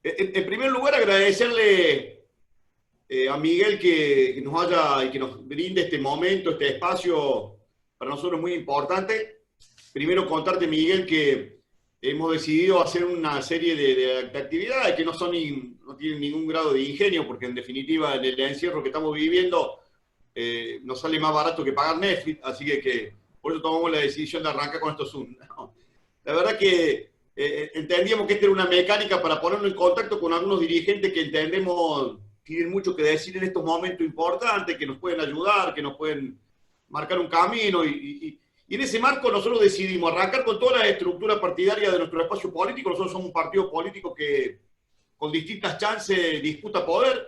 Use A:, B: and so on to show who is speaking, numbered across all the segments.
A: En primer lugar, agradecerle a Miguel que nos haya y que nos brinde este momento, este espacio para nosotros muy importante. Primero contarte, Miguel, que hemos decidido hacer una serie de actividades que no tienen ningún grado de ingenio, porque en definitiva en el encierro que estamos viviendo nos sale más barato que pagar Netflix, así que por eso tomamos la decisión de arrancar con estos Zoom. ¿No? La verdad que entendíamos que esta era una mecánica para ponernos en contacto con algunos dirigentes que entendemos tienen mucho que decir en estos momentos importantes, que nos pueden ayudar, que nos pueden marcar un camino. Y en ese marco nosotros decidimos arrancar con toda la estructura partidaria de nuestro espacio político. Nosotros somos un partido político que con distintas chances disputa poder.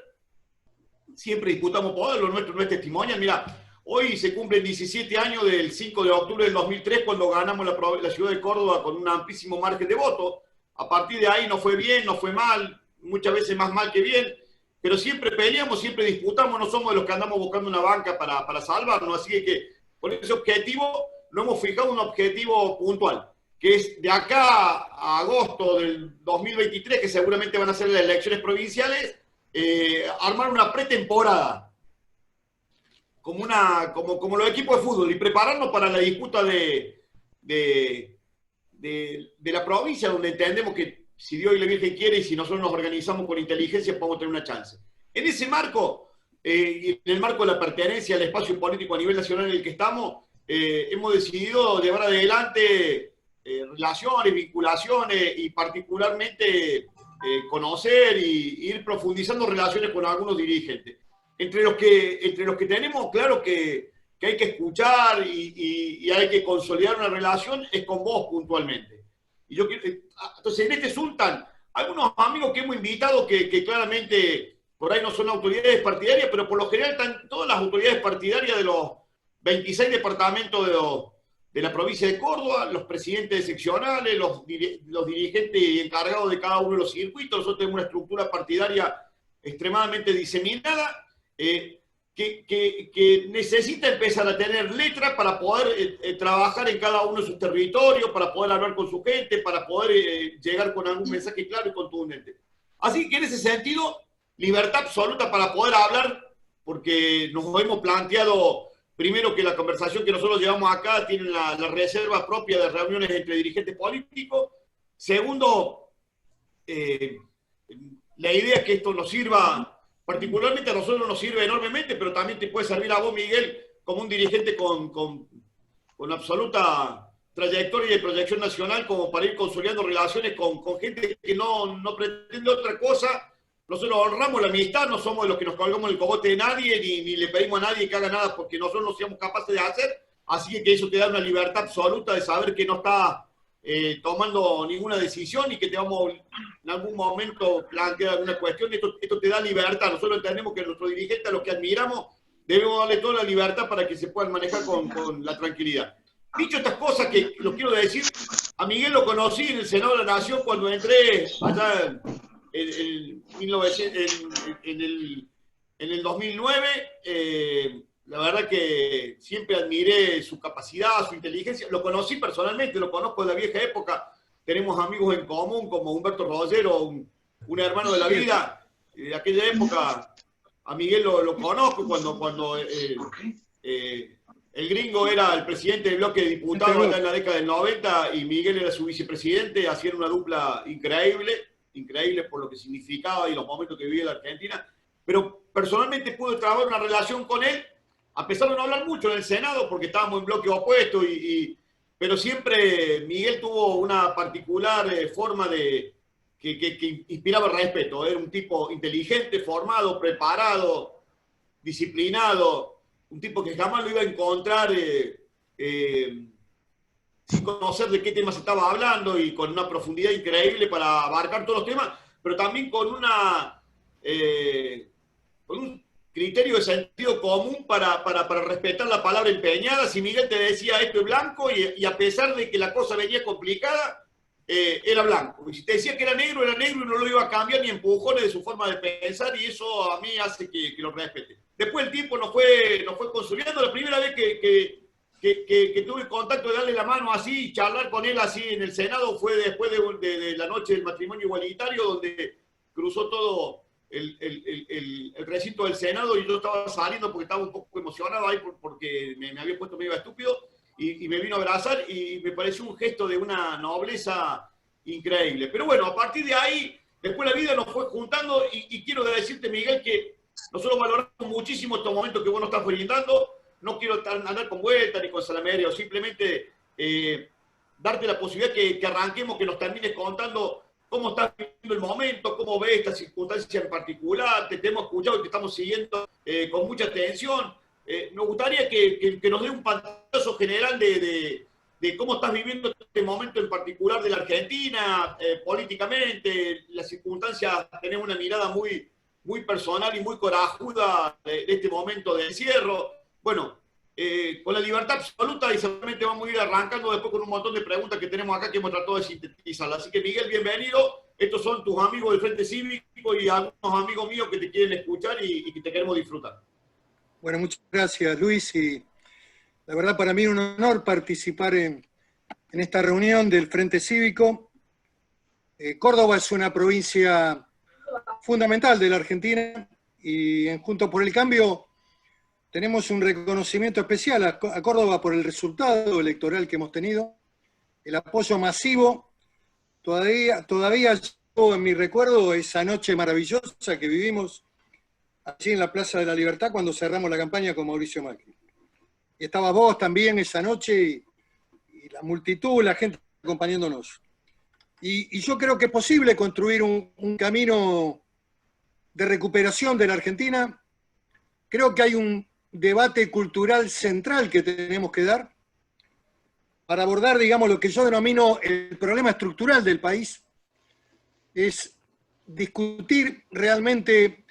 A: Siempre disputamos poder, lo nuestro no es testimonial. Mira, hoy se cumplen 17 años del 5 de octubre del 2003 cuando ganamos la ciudad de Córdoba con un amplísimo margen de voto. A partir de ahí no fue bien, no fue mal, muchas veces más mal que bien, pero siempre peleamos, siempre disputamos, no somos de los que andamos buscando una banca para salvarnos, así que por ese objetivo no hemos fijado un objetivo puntual, que es de acá a agosto del 2023, que seguramente van a ser las elecciones provinciales, armar una pretemporada como los equipos de fútbol y prepararnos para la disputa de la provincia, donde entendemos que si Dios y la Virgen quiere y si nosotros nos organizamos con inteligencia podemos tener una chance. En ese marco, y en el marco de la pertenencia al espacio político a nivel nacional en el que estamos, hemos decidido llevar adelante relaciones, vinculaciones y particularmente conocer y ir profundizando relaciones con algunos dirigentes. Entre los que tenemos claro que hay que escuchar y hay que consolidar una relación es con vos puntualmente. Entonces, en este Sultan, algunos amigos que hemos invitado que claramente por ahí no son autoridades partidarias, pero por lo general están todas las autoridades partidarias de los 26 departamentos de la provincia de Córdoba, los presidentes seccionales, los dirigentes y encargados de cada uno de los circuitos. Nosotros tenemos una estructura partidaria extremadamente diseminada, que necesita empezar a tener letras para poder trabajar en cada uno de sus territorios, para poder hablar con su gente, para poder llegar con algún mensaje claro y contundente. Así que en ese sentido, libertad absoluta para poder hablar, porque nos hemos planteado primero que la conversación que nosotros llevamos acá tiene la reserva propia de reuniones entre dirigentes políticos. Segundo, la idea es que esto nos sirva, particularmente a nosotros nos sirve enormemente, pero también te puede servir a vos, Miguel, como un dirigente con absoluta trayectoria y proyección nacional, como para ir consolidando relaciones con gente que no pretende otra cosa. Nosotros honramos la amistad, no somos de los que nos colgamos el cogote de nadie, ni le pedimos a nadie que haga nada porque nosotros no seamos capaces de hacer. Así que eso te da una libertad absoluta de saber que no está tomando ninguna decisión y que te vamos en algún momento plantear alguna cuestión. Esto te da libertad. Nosotros entendemos que nuestros dirigentes, a los que admiramos, debemos darle toda la libertad para que se puedan manejar con la tranquilidad. Dicho estas cosas que lo quiero decir, a Miguel lo conocí en el Senado de la Nación cuando entré allá en el 2009. La verdad que siempre admiré su capacidad, su inteligencia. Lo conocí personalmente, lo conozco de la vieja época. Tenemos amigos en común como Humberto Rogero, un hermano de la vida. De aquella época a Miguel lo conozco cuando el gringo era el presidente del bloque de diputados allá en la década del 90 y Miguel era su vicepresidente. Hacían una dupla increíble por lo que significaba y los momentos que vivía la Argentina. Pero personalmente pude trabajar una relación con él, a pesar de no hablar mucho en el Senado, porque estábamos en bloque opuesto, pero siempre Miguel tuvo una particular forma que inspiraba respeto. Era un tipo inteligente, formado, preparado, disciplinado, un tipo que jamás lo iba a encontrar sin conocer de qué temas estaba hablando y con una profundidad increíble para abarcar todos los temas, pero también con un criterio de sentido común para respetar la palabra empeñada. Si Miguel te decía esto es blanco y a pesar de que la cosa venía complicada, era blanco. Y si te decía que era negro y no lo iba a cambiar ni empujones de su forma de pensar, y eso a mí hace que lo respete. Después el tiempo nos fue consolidando. La primera vez que tuve contacto de darle la mano así, charlar con él así en el Senado, fue después de la noche del matrimonio igualitario, donde cruzó todo el recinto del Senado y yo estaba saliendo porque estaba un poco emocionado ahí porque me había puesto medio estúpido y me vino a abrazar y me pareció un gesto de una nobleza increíble. Pero bueno, a partir de ahí, después la vida nos fue juntando y quiero decirte, Miguel, que nosotros valoramos muchísimo estos momentos que vos nos estás brindando. No quiero andar con vuelta ni con salamerio, simplemente darte la posibilidad que arranquemos, que nos termines contando cómo estás viviendo el momento, cómo ves esta circunstancia en particular. Te hemos escuchado y te estamos siguiendo con mucha atención. Nos gustaría que nos dé un pantallazo general de cómo estás viviendo este momento en particular de la Argentina, políticamente, las circunstancias. Tenés una mirada muy, muy personal y muy corajuda de este momento de encierro. Bueno, con la libertad absoluta y seguramente vamos a ir arrancando después con un montón de preguntas que tenemos acá que hemos tratado de sintetizar. Así que Miguel, bienvenido. Estos son tus amigos del Frente Cívico y algunos amigos míos que te quieren escuchar y que te queremos disfrutar.
B: Bueno, muchas gracias, Luis. Y la verdad para mí es un honor participar en esta reunión del Frente Cívico. Córdoba es una provincia fundamental de la Argentina y en Juntos por el Cambio tenemos un reconocimiento especial a Córdoba por el resultado electoral que hemos tenido, el apoyo masivo. Todavía llevo en mi recuerdo esa noche maravillosa que vivimos allí en la Plaza de la Libertad cuando cerramos la campaña con Mauricio Macri. Y estaba vos también esa noche y la multitud, la gente acompañándonos. Y yo creo que es posible construir un camino de recuperación de la Argentina. Creo que hay un debate cultural central que tenemos que dar para abordar, digamos, lo que yo denomino el problema estructural del país. Es discutir realmente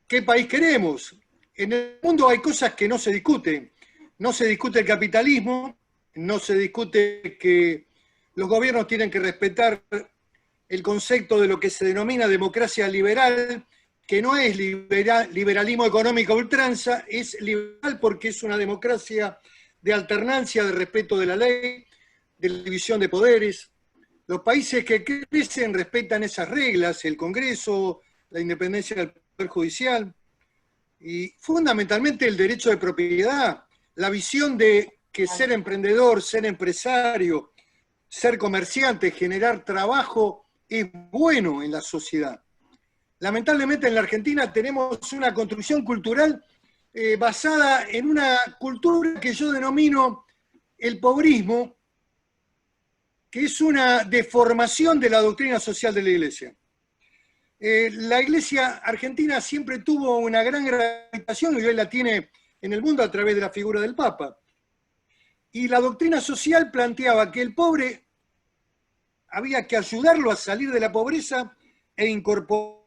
B: qué país queremos. En el mundo hay cosas que no se discuten. No se discute el capitalismo, no se discute que los gobiernos tienen que respetar el concepto de lo que se denomina democracia liberal, que no es liberalismo económico a ultranza, es liberal porque es una democracia de alternancia, de respeto de la ley, de la división de poderes. Los países que crecen respetan esas reglas, el Congreso, la independencia del Poder Judicial y fundamentalmente el derecho de propiedad, la visión de que ser emprendedor, ser empresario, ser comerciante, generar trabajo es bueno en la sociedad. Lamentablemente en la Argentina tenemos una construcción cultural basada en una cultura que yo denomino el pobrismo, que es una deformación de la doctrina social de la Iglesia. La Iglesia argentina siempre tuvo una gran gravitación y hoy la tiene en el mundo a través de la figura del Papa. Y la doctrina social planteaba que el pobre había que ayudarlo a salir de la pobreza e incorporarlo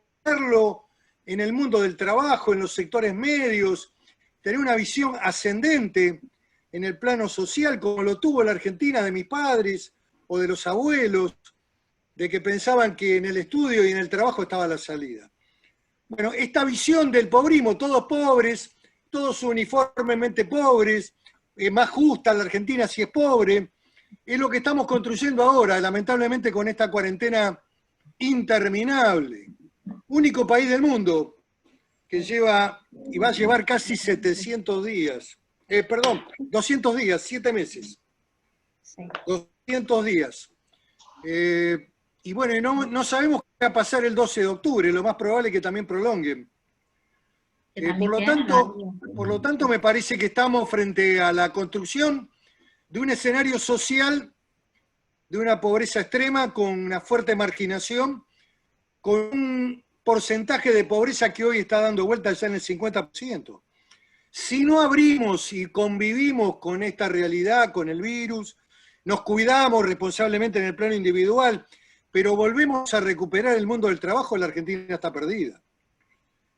B: en el mundo del trabajo, en los sectores medios, tener una visión ascendente en el plano social, como lo tuvo la Argentina de mis padres o de los abuelos, de que pensaban que en el estudio y en el trabajo estaba la salida. Bueno, esta visión del pobrismo, todos pobres, todos uniformemente pobres, más justa la Argentina si es pobre, es lo que estamos construyendo ahora, lamentablemente con esta cuarentena interminable. Único país del mundo que lleva y va a llevar casi 700 días, 200 días, 7 meses. Sí. 200 días. Y bueno, no sabemos qué va a pasar el 12 de octubre, lo más probable es que también prolonguen. Por lo tanto, me parece que estamos frente a la construcción de un escenario social de una pobreza extrema con una fuerte marginación, con un porcentaje de pobreza que hoy está dando vuelta ya en el 50%. Si no abrimos y convivimos con esta realidad, con el virus, nos cuidamos responsablemente en el plano individual, pero volvemos a recuperar el mundo del trabajo, la Argentina está perdida.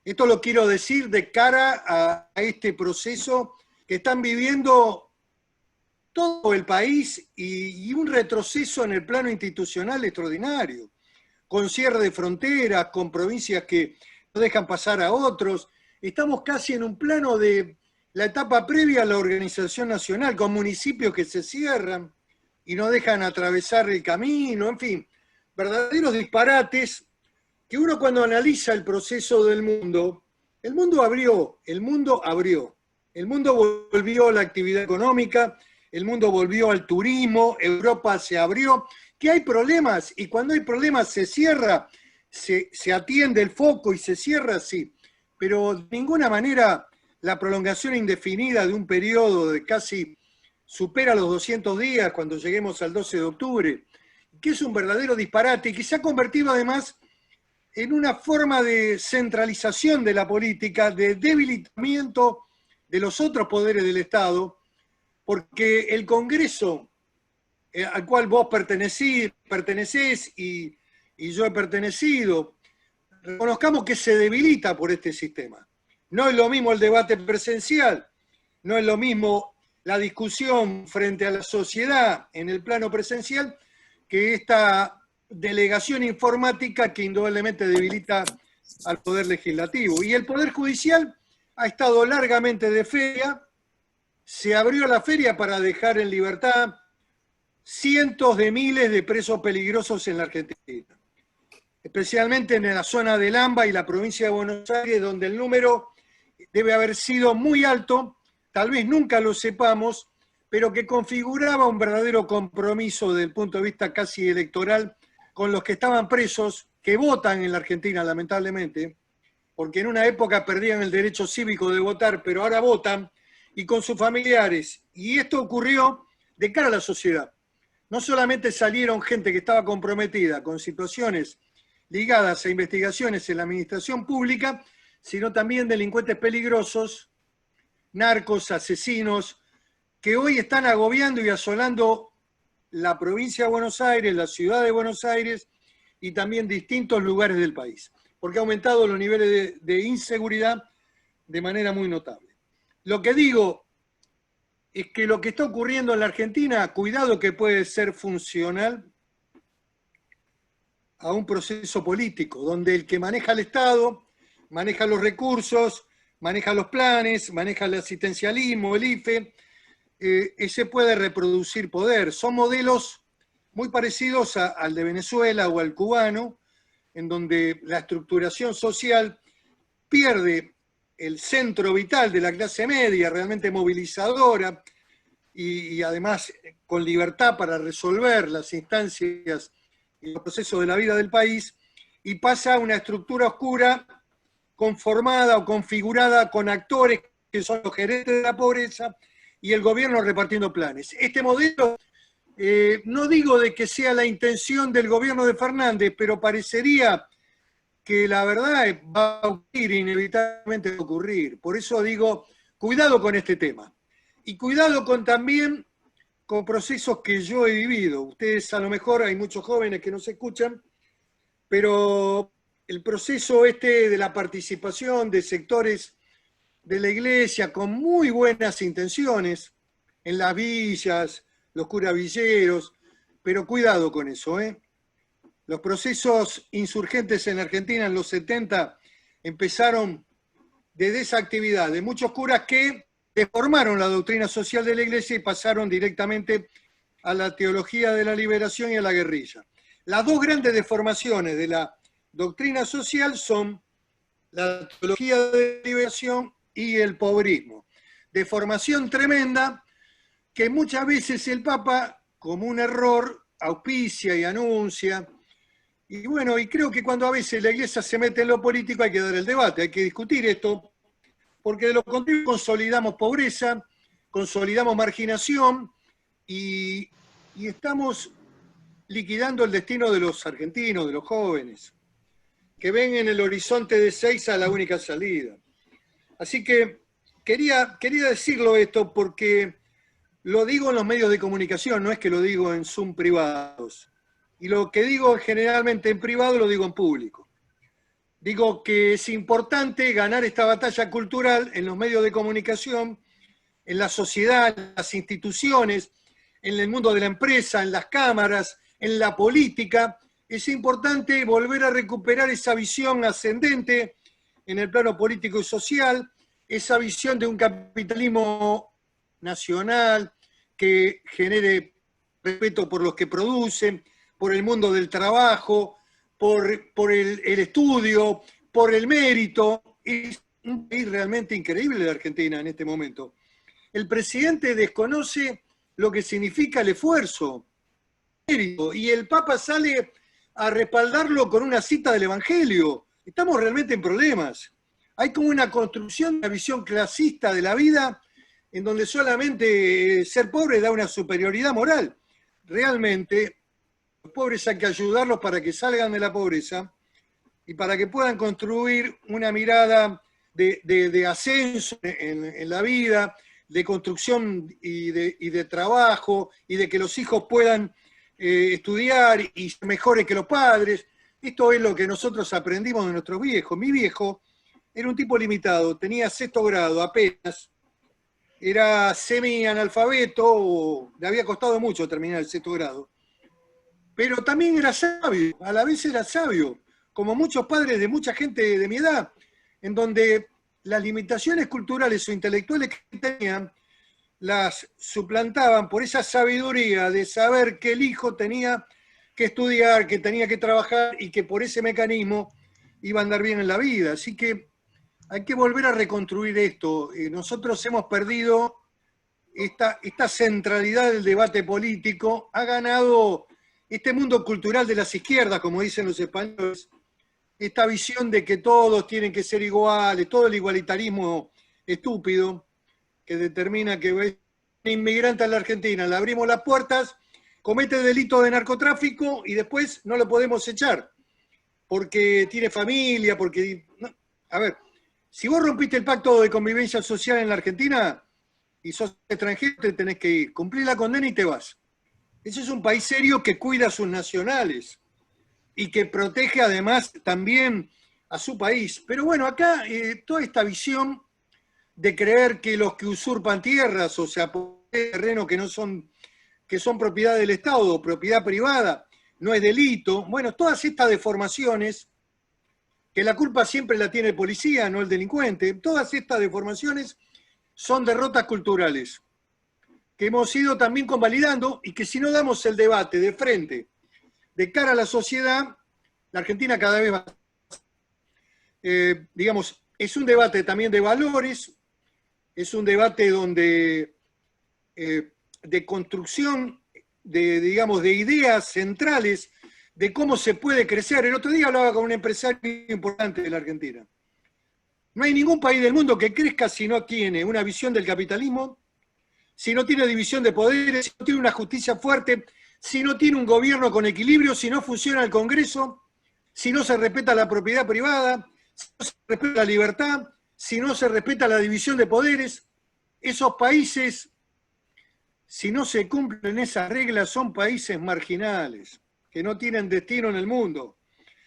B: Esto lo quiero decir de cara a este proceso que están viviendo todo el país y un retroceso en el plano institucional extraordinario, con cierre de fronteras, con provincias que no dejan pasar a otros. Estamos casi en un plano de la etapa previa a la organización nacional, con municipios que se cierran y no dejan atravesar el camino, en fin, verdaderos disparates que uno cuando analiza el proceso del mundo, el mundo abrió, el mundo abrió, el mundo volvió a la actividad económica, el mundo volvió al turismo, Europa se abrió, que hay problemas y cuando hay problemas se cierra, se atiende el foco y se cierra, sí, pero de ninguna manera la prolongación indefinida de un periodo de casi supera los 200 días cuando lleguemos al 12 de octubre, que es un verdadero disparate y que se ha convertido además en una forma de centralización de la política, de debilitamiento de los otros poderes del Estado, porque el Congreso al cual vos pertenecés y yo he pertenecido, reconozcamos que se debilita por este sistema. No es lo mismo el debate presencial, no es lo mismo la discusión frente a la sociedad en el plano presencial que esta delegación informática que indudablemente debilita al Poder Legislativo. Y el Poder Judicial ha estado largamente de feria, se abrió la feria para dejar en libertad cientos de miles de presos peligrosos en la Argentina, especialmente en la zona del AMBA y la provincia de Buenos Aires, donde el número debe haber sido muy alto, tal vez nunca lo sepamos, pero que configuraba un verdadero compromiso desde el punto de vista casi electoral con los que estaban presos, que votan en la Argentina, lamentablemente, porque en una época perdían el derecho cívico de votar, pero ahora votan, y con sus familiares. Y esto ocurrió de cara a la sociedad. No solamente salieron gente que estaba comprometida con situaciones ligadas a investigaciones en la administración pública, sino también delincuentes peligrosos, narcos, asesinos, que hoy están agobiando y asolando la provincia de Buenos Aires, la ciudad de Buenos Aires y también distintos lugares del país, porque ha aumentado los niveles de inseguridad de manera muy notable. Lo que digo es que lo que está ocurriendo en la Argentina, cuidado que puede ser funcional a un proceso político, donde el que maneja el Estado, maneja los recursos, maneja los planes, maneja el asistencialismo, el IFE, ese puede reproducir poder. Son modelos muy parecidos al de Venezuela o al cubano, en donde la estructuración social pierde el centro vital de la clase media, realmente movilizadora y además con libertad para resolver las instancias y los procesos de la vida del país, y pasa a una estructura oscura conformada o configurada con actores que son los gerentes de la pobreza y el gobierno repartiendo planes. Este modelo, no digo de que sea la intención del gobierno de Fernández, pero parecería que la verdad va a ocurrir, inevitablemente va a ocurrir. Por eso digo, cuidado con este tema. Y cuidado también con procesos que yo he vivido. Ustedes a lo mejor, hay muchos jóvenes que no se escuchan, pero el proceso de la participación de sectores de la iglesia con muy buenas intenciones, en las villas, los curavilleros, pero cuidado con eso, ¿eh? Los procesos insurgentes en Argentina en los 70 empezaron de esa actividad, de muchos curas que deformaron la doctrina social de la iglesia y pasaron directamente a la teología de la liberación y a la guerrilla. Las dos grandes deformaciones de la doctrina social son la teología de la liberación y el pobrismo. Deformación tremenda que muchas veces el Papa, como un error, auspicia y anuncia. Y bueno, y creo que cuando a veces la iglesia se mete en lo político hay que dar el debate, hay que discutir esto, porque de lo contrario consolidamos pobreza, consolidamos marginación y estamos liquidando el destino de los argentinos, de los jóvenes, que ven en el horizonte de Seiza la única salida. Así que quería decirlo esto porque lo digo en los medios de comunicación, no es que lo digo en Zoom privados. Y lo que digo generalmente en privado lo digo en público. Digo que es importante ganar esta batalla cultural en los medios de comunicación, en la sociedad, en las instituciones, en el mundo de la empresa, en las cámaras, en la política. Es importante volver a recuperar esa visión ascendente en el plano político y social, esa visión de un capitalismo nacional que genere respeto por los que producen, por el mundo del trabajo, por el estudio, por el mérito. Es un país realmente increíble la Argentina en este momento. El presidente desconoce lo que significa el esfuerzo, el mérito, y el Papa sale a respaldarlo con una cita del Evangelio. Estamos realmente en problemas. Hay como una construcción de una visión clasista de la vida en donde solamente ser pobre da una superioridad moral. Realmente, los pobres hay que ayudarlos para que salgan de la pobreza y para que puedan construir una mirada de ascenso en la vida, de construcción y de trabajo, y de que los hijos puedan estudiar y ser mejores que los padres. Esto es lo que nosotros aprendimos de nuestros viejos. Mi viejo era un tipo limitado, tenía 6º grado apenas, era semi-analfabeto, le había costado mucho terminar el 6º grado, pero también era sabio, a la vez era sabio, como muchos padres de mucha gente de mi edad, en donde las limitaciones culturales o intelectuales que tenían las suplantaban por esa sabiduría de saber que el hijo tenía que estudiar, que tenía que trabajar y que por ese mecanismo iba a andar bien en la vida. Así que hay que volver a reconstruir esto. Nosotros hemos perdido esta centralidad del debate político, ha ganado este mundo cultural de las izquierdas, como dicen los españoles, esta visión de que todos tienen que ser iguales, todo el igualitarismo estúpido que determina que un inmigrante a la Argentina, le abrimos las puertas, comete delito de narcotráfico y después no lo podemos echar porque tiene familia, porque... A ver, si vos rompiste el pacto de convivencia social en la Argentina y sos extranjero, te tenés que ir, cumplís la condena y te vas. Ese es un país serio que cuida a sus nacionales y que protege además también a su país. Pero bueno, acá toda esta visión de creer que los que usurpan tierras o se apoderan de terrenos que son propiedad del Estado o propiedad privada, no es delito. Bueno, todas estas deformaciones, que la culpa siempre la tiene el policía, no el delincuente, todas estas deformaciones son derrotas culturales que hemos ido también convalidando y que si no damos el debate de frente, de cara a la sociedad, la Argentina cada vez va, digamos, es un debate también de valores, es un debate donde de construcción, digamos, de ideas centrales de cómo se puede crecer. El otro día hablaba con un empresario importante de la Argentina. No hay ningún país del mundo que crezca si no tiene una visión del capitalismo, si no tiene división de poderes, si no tiene una justicia fuerte, si no tiene un gobierno con equilibrio, si no funciona el Congreso, si no se respeta la propiedad privada, si no se respeta la libertad, si no se respeta la división de poderes. Esos países, si no se cumplen esas reglas, son países marginales, que no tienen destino en el mundo.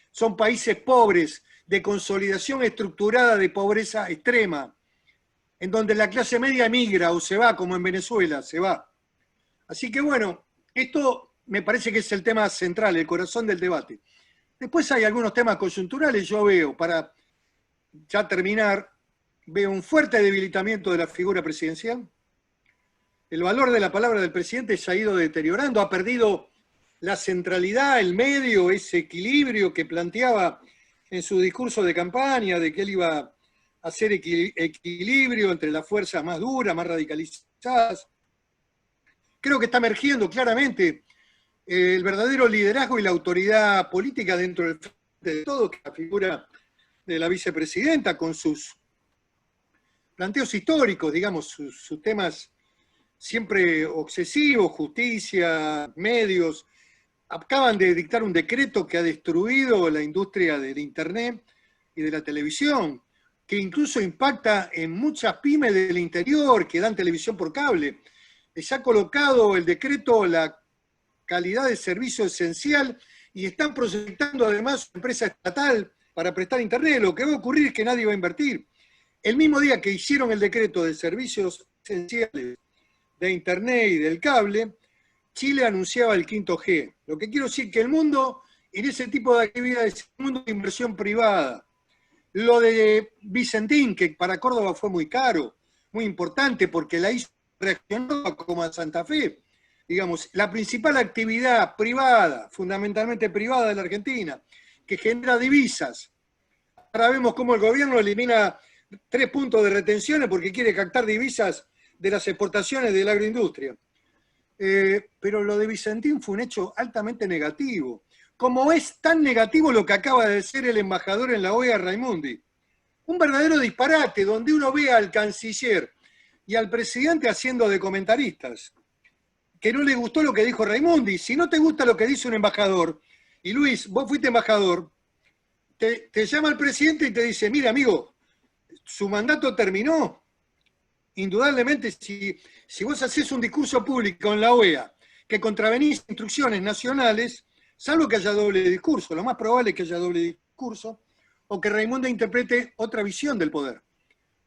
B: Son países pobres, de consolidación estructurada de pobreza extrema, en donde la clase media emigra o se va, como en Venezuela, se va. Así que bueno, esto me parece que es el tema central, el corazón del debate. Después hay algunos temas coyunturales, yo veo, para ya terminar, veo un fuerte debilitamiento de la figura presidencial. El valor de la palabra del presidente se ha ido deteriorando, ha perdido la centralidad, el medio, ese equilibrio que planteaba en su discurso de campaña, de que él iba a hacer equilibrio entre las fuerzas más duras, más radicalizadas. Creo que está emergiendo claramente el verdadero liderazgo y la autoridad política dentro del frente de todo, que es la figura de la vicepresidenta, con sus planteos históricos, digamos, sus temas siempre obsesivos, justicia, medios. Acaban de dictar un decreto que ha destruido la industria del Internet y de la televisión, que incluso impacta en muchas pymes del interior que dan televisión por cable. Les ha colocado el decreto la calidad de servicio esencial y están proyectando además una empresa estatal para prestar Internet. Lo que va a ocurrir es que nadie va a invertir. El mismo día que hicieron el decreto de servicios esenciales de Internet y del cable, Chile anunciaba el 5G. Lo que quiero decir que el mundo, en ese tipo de actividades, es un mundo de inversión privada. Lo de Vicentín, que para Córdoba fue muy caro, muy importante, porque la hizo reaccionó como a Santa Fe. Digamos, la principal actividad privada, fundamentalmente privada de la Argentina, que genera divisas. Ahora vemos cómo el gobierno elimina 3 puntos de retenciones porque quiere captar divisas de las exportaciones de la agroindustria. Pero lo de Vicentín fue un hecho altamente negativo. Como es tan negativo lo que acaba de decir el embajador en la OEA, Raimondi. Un verdadero disparate, donde uno ve al canciller y al presidente haciendo de comentaristas. Que no le gustó lo que dijo Raimondi. Si no te gusta lo que dice un embajador, y Luis, vos fuiste embajador, te llama el presidente y te dice, mira amigo, su mandato terminó. Indudablemente, si vos haces un discurso público en la OEA que contravenís instrucciones nacionales, salvo que haya doble discurso, lo más probable es que haya doble discurso, o que Raimondi interprete otra visión del poder,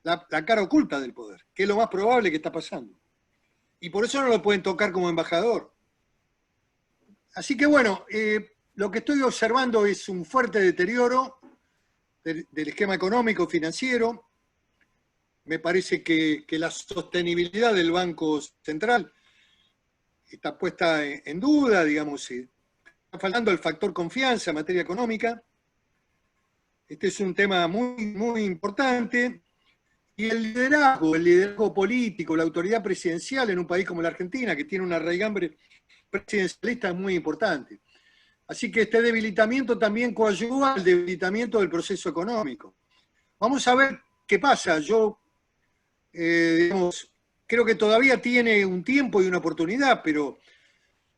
B: la cara oculta del poder, que es lo más probable que está pasando. Y por eso no lo pueden tocar como embajador. Así que bueno, lo que estoy observando es un fuerte deterioro del esquema económico, financiero. Me parece que la sostenibilidad del Banco Central está puesta en duda, digamos, está faltando el factor confianza en materia económica. Este es un tema muy, muy importante. Y el liderazgo político, la autoridad presidencial en un país como la Argentina, que tiene una raigambre presidencialista, es muy importante. Así que este debilitamiento también coadyuva al debilitamiento del proceso económico. Vamos a ver qué pasa. Yo, digamos, creo que todavía tiene un tiempo y una oportunidad, pero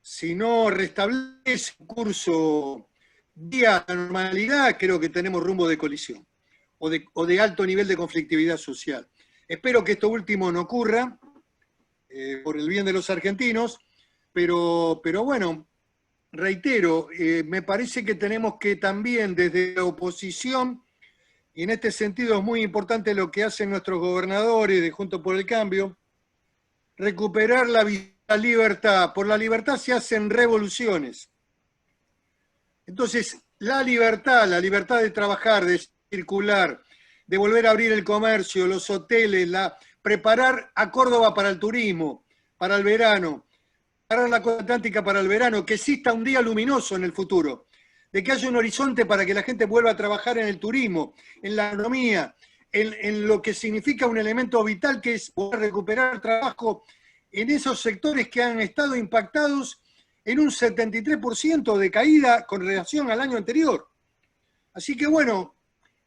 B: si no restablece un curso vía la normalidad, creo que tenemos rumbo de colisión o de alto nivel de conflictividad social. Espero que esto último no ocurra, por el bien de los argentinos, pero bueno, reitero, me parece que tenemos que también desde la oposición, y en este sentido es muy importante lo que hacen nuestros gobernadores de Juntos por el Cambio, recuperar la libertad. Por la libertad se hacen revoluciones. Entonces, la libertad de trabajar, de circular, de volver a abrir el comercio, los hoteles, preparar a Córdoba para el turismo, para el verano, preparar la costa atlántica para el verano, que exista un día luminoso en el futuro, de que haya un horizonte para que la gente vuelva a trabajar en el turismo, en la economía, en lo que significa un elemento vital que es poder recuperar el trabajo en esos sectores que han estado impactados en un 73% de caída con relación al año anterior. Así que bueno,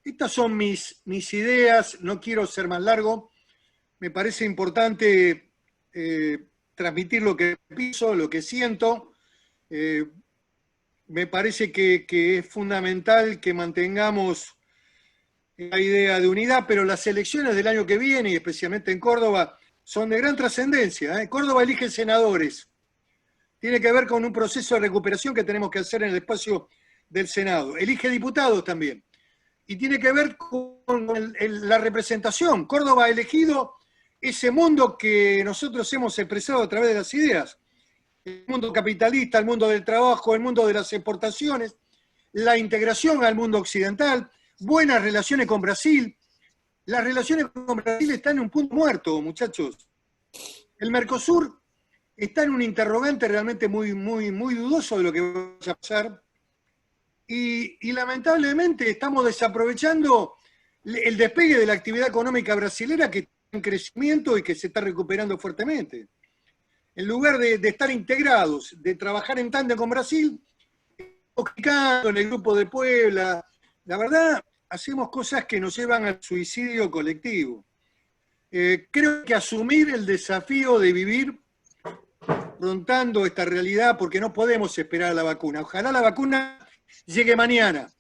B: estas son mis ideas, no quiero ser más largo, me parece importante transmitir lo que pienso, lo que siento, me parece que es fundamental que mantengamos la idea de unidad, pero las elecciones del año que viene, y especialmente en Córdoba, son de gran trascendencia. Córdoba elige senadores, tiene que ver con un proceso de recuperación que tenemos que hacer en el espacio del Senado, elige diputados también. Y tiene que ver con la representación. Córdoba ha elegido ese mundo que nosotros hemos expresado a través de las ideas. El mundo capitalista, el mundo del trabajo, el mundo de las exportaciones, la integración al mundo occidental, buenas relaciones con Brasil. Las relaciones con Brasil están en un punto muerto, muchachos. El Mercosur está en un interrogante realmente muy, muy, muy dudoso de lo que va a pasar. Y lamentablemente estamos desaprovechando el despegue de la actividad económica brasilera que está en crecimiento y que se está recuperando fuertemente. En lugar de estar integrados, de trabajar en tándem con Brasil, en el grupo de Puebla, la verdad, hacemos cosas que nos llevan al suicidio colectivo. Creo que asumir el desafío de vivir afrontando esta realidad, porque no podemos esperar a la vacuna. Ojalá la vacuna llegue mañana,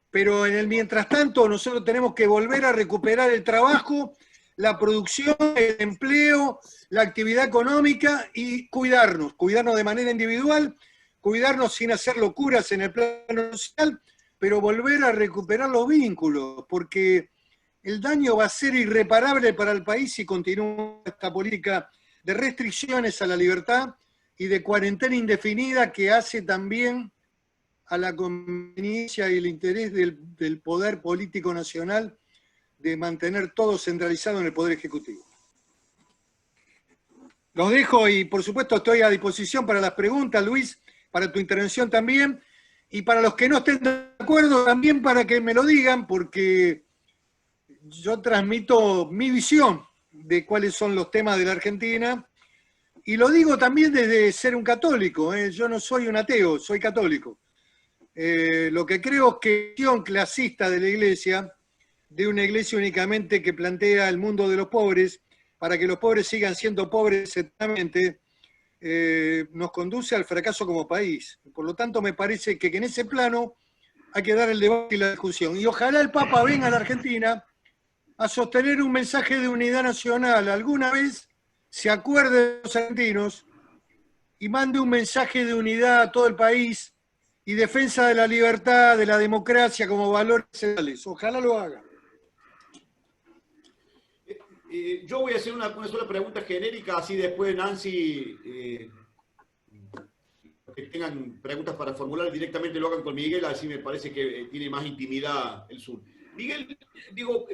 B: pero en el mientras tanto nosotros tenemos que volver a recuperar el trabajo, la producción, el empleo, la actividad económica y cuidarnos de manera individual, cuidarnos sin hacer locuras en el plano social, pero volver a recuperar los vínculos, porque el daño va a ser irreparable para el país si continúa esta política de restricciones a la libertad y de cuarentena indefinida que hace también a la conveniencia y el interés del poder político nacional de mantener todo centralizado en el Poder Ejecutivo. Los dejo y por supuesto estoy a disposición para las preguntas, Luis, para tu intervención también. Y para los que no estén de acuerdo, también para que me lo digan, porque yo transmito mi visión de cuáles son los temas de la Argentina, y lo digo también desde ser un católico, ¿eh? Yo no soy un ateo, soy católico. Lo que creo es que la visión clasista de la Iglesia, de una Iglesia únicamente que plantea el mundo de los pobres, para que los pobres sigan siendo pobres eternamente, nos conduce al fracaso como país. Por lo tanto, me parece que en ese plano hay que dar el debate y la discusión. Y ojalá el Papa venga a la Argentina a sostener un mensaje de unidad nacional. Alguna vez se acuerde de los argentinos y mande un mensaje de unidad a todo el país y defensa de la libertad, de la democracia como valores esenciales. Ojalá lo haga.
A: Yo voy a hacer una sola pregunta genérica, así después Nancy, que tengan preguntas para formular directamente lo hagan con Miguel, así me parece que tiene más intimidad el Zoom. Miguel, digo,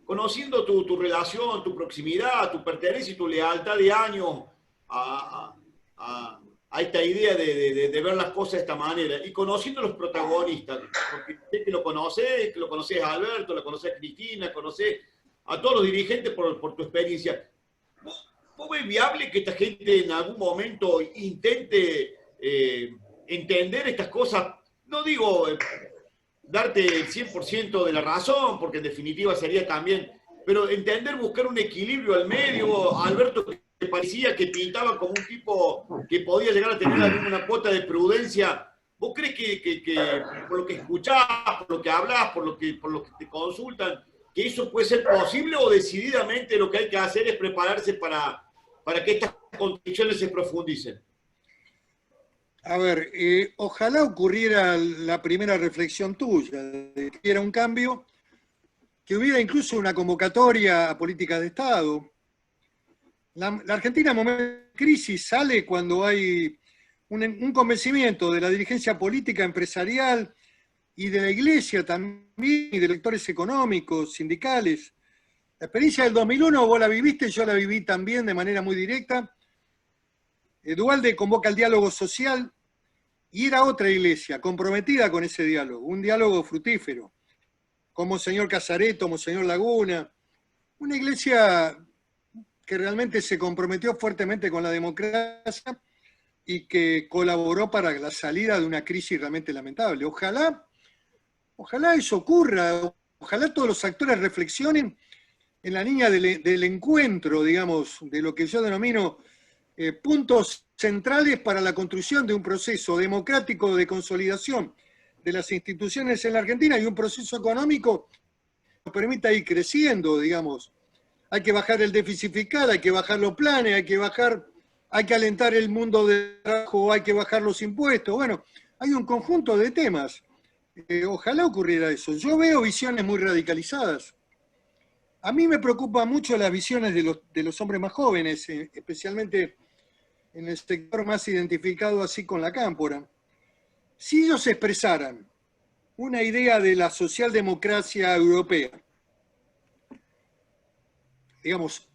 A: conociendo tu relación, tu proximidad, tu pertenencia y tu lealtad de años a esta idea de ver las cosas de esta manera, y conociendo a los protagonistas, porque sé que lo conoces a Alberto, lo conoces a Cristina, conoces a todos los dirigentes por tu experiencia. ¿Vos ves viable que esta gente en algún momento intente entender estas cosas? No digo darte el 100% de la razón, porque en definitiva sería también, pero entender, buscar un equilibrio al medio. Alberto, que parecía que pintaba como un tipo que podía llegar a tener alguna cuota de prudencia. ¿Vos crees que por lo que escuchás, por lo que hablas, por lo que te consultan, que eso puede ser posible, o decididamente lo que hay que hacer es prepararse para que estas contradicciones se profundicen?
B: A ver, ojalá ocurriera la primera reflexión tuya, de que hubiera un cambio, que hubiera incluso una convocatoria a políticas de Estado. La Argentina en momento de crisis sale cuando hay un convencimiento de la dirigencia política, empresarial y de la Iglesia también, y de lectores económicos, sindicales. La experiencia del 2001 vos la viviste, yo la viví también de manera muy directa. Duhalde convoca al diálogo social y era otra Iglesia comprometida con ese diálogo, un diálogo fructífero, como Monseñor Casareto, Monseñor Laguna, una Iglesia que realmente se comprometió fuertemente con la democracia y que colaboró para la salida de una crisis realmente lamentable. Ojalá eso ocurra, ojalá todos los actores reflexionen en la línea del encuentro, digamos, de lo que yo denomino puntos centrales para la construcción de un proceso democrático de consolidación de las instituciones en la Argentina y un proceso económico que nos permita ir creciendo, digamos. Hay que bajar el déficit fiscal, hay que bajar los planes, hay que alentar el mundo del trabajo, hay que bajar los impuestos. Bueno, hay un conjunto de temas. Ojalá ocurriera eso. Yo veo visiones muy radicalizadas. A mí me preocupan mucho las visiones de los hombres más jóvenes, especialmente en el sector más identificado así con la cámpora. Si ellos expresaran una idea de la socialdemocracia europea, digamos,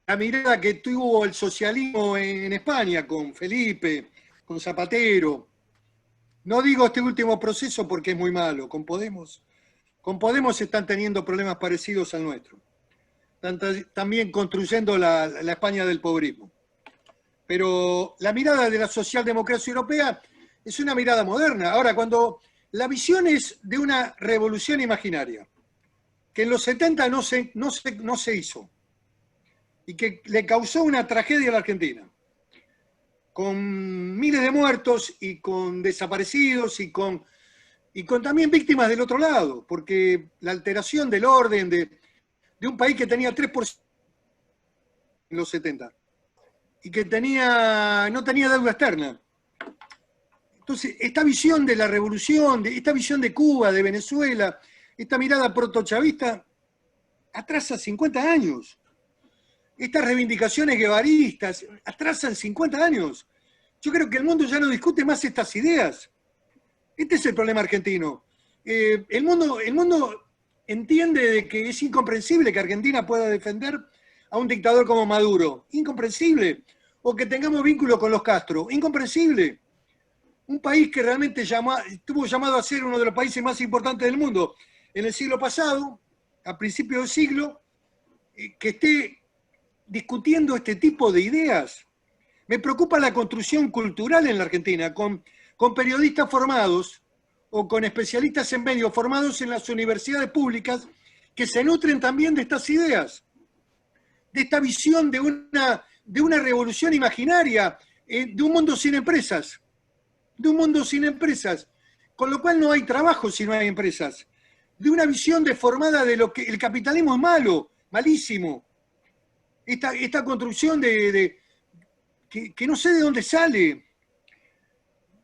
B: la mirada que tuvo el socialismo en España con Felipe, con Zapatero, no digo este último proceso porque es muy malo, con Podemos están teniendo problemas parecidos al nuestro, también construyendo la España del pobrismo. Pero la mirada de la socialdemocracia europea es una mirada moderna. Ahora, cuando la visión es de una revolución imaginaria, que en los 70 no se hizo, y que le causó una tragedia a la Argentina, con miles de muertos y con desaparecidos y con también víctimas del otro lado, porque la alteración del orden de un país que tenía 3% en los 70 y que no tenía deuda externa. Entonces, esta visión de la revolución, esta visión de Cuba, de Venezuela, esta mirada protochavista, atrasa 50 años. Estas reivindicaciones guevaristas atrasan 50 años. Yo creo que el mundo ya no discute más estas ideas. Este es el problema argentino. El mundo entiende de que es incomprensible que Argentina pueda defender a un dictador como Maduro. Incomprensible. O que tengamos vínculo con los Castro. Incomprensible. un país que realmente estuvo llamado a ser uno de los países más importantes del mundo en el siglo pasado, a principios del siglo, que esté discutiendo este tipo de ideas. Me preocupa la construcción cultural en la Argentina, con periodistas formados o con especialistas en medios formados en las universidades públicas que se nutren también de estas ideas, de esta visión de una revolución imaginaria, de un mundo sin empresas, con lo cual no hay trabajo si no hay empresas, de una visión deformada de lo que el capitalismo es malo, malísimo. Esta construcción que no sé de dónde sale.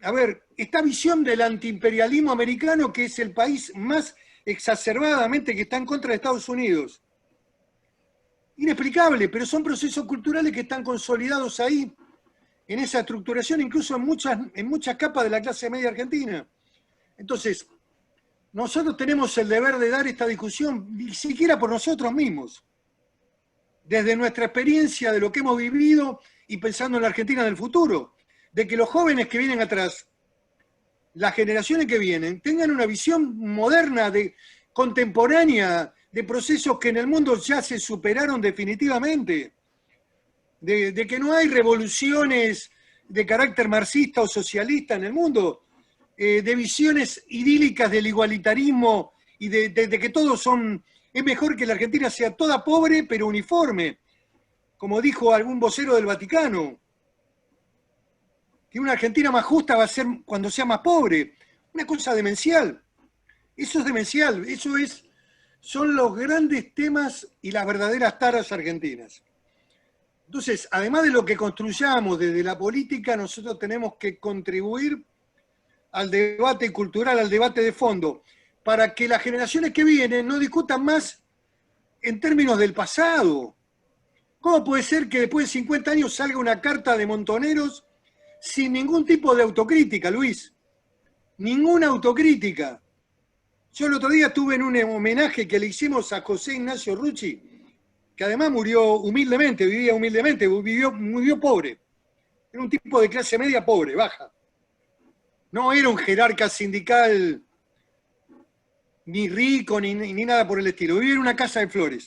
B: A ver, esta visión del antiimperialismo americano, que es el país más exacerbadamente que está en contra de Estados Unidos. Inexplicable, pero son procesos culturales que están consolidados ahí, en esa estructuración, incluso en muchas capas de la clase media argentina. Entonces, nosotros tenemos el deber de dar esta discusión, ni siquiera por nosotros mismos, desde nuestra experiencia de lo que hemos vivido y pensando en la Argentina del futuro, de que los jóvenes que vienen atrás, las generaciones que vienen, tengan una visión moderna, contemporánea, de procesos que en el mundo ya se superaron definitivamente, de que no hay revoluciones de carácter marxista o socialista en el mundo, de visiones idílicas del igualitarismo y de que todos son... Es mejor que la Argentina sea toda pobre pero uniforme, como dijo algún vocero del Vaticano, que una Argentina más justa va a ser cuando sea más pobre. Una cosa demencial. Eso es demencial. Son los grandes temas y las verdaderas taras argentinas. Entonces, además de lo que construyamos desde la política, nosotros tenemos que contribuir al debate cultural, al debate de fondo, para que las generaciones que vienen no discutan más en términos del pasado. ¿Cómo puede ser que después de 50 años salga una carta de Montoneros sin ningún tipo de autocrítica, Luis? Ninguna autocrítica. Yo el otro día estuve en un homenaje que le hicimos a José Ignacio Rucci, que además murió humildemente, vivía humildemente, murió pobre. Era un tipo de clase media pobre, baja. No era un jerarca sindical ni rico, ni nada por el estilo. Vivía en una casa de flores.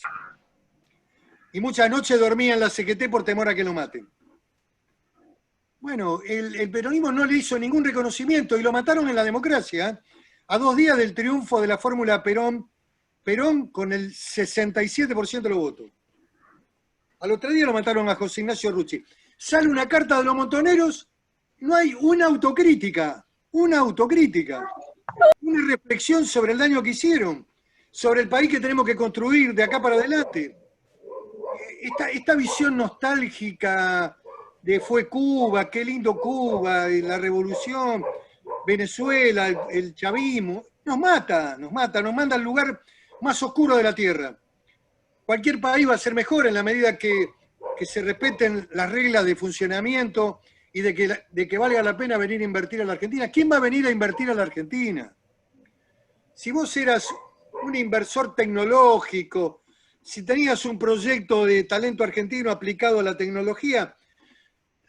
B: Y muchas noches dormía en la CGT por temor a que lo maten. Bueno, el peronismo no le hizo ningún reconocimiento y lo mataron en la democracia, ¿eh? A 2 días del triunfo de la fórmula Perón con el 67% de los votos. Al otro día lo mataron a José Ignacio Rucci. Sale una carta de los Montoneros, no hay una autocrítica, una reflexión sobre el daño que hicieron, sobre el país que tenemos que construir de acá para adelante. Esta visión nostálgica de fue Cuba, qué lindo Cuba, la revolución, Venezuela, el chavismo, nos manda al lugar más oscuro de la tierra. Cualquier país va a ser mejor en la medida que se respeten las reglas de funcionamiento y de que valga la pena venir a invertir a la Argentina. ¿Quién va a venir a invertir a la Argentina? Si vos eras un inversor tecnológico, si tenías un proyecto de talento argentino aplicado a la tecnología,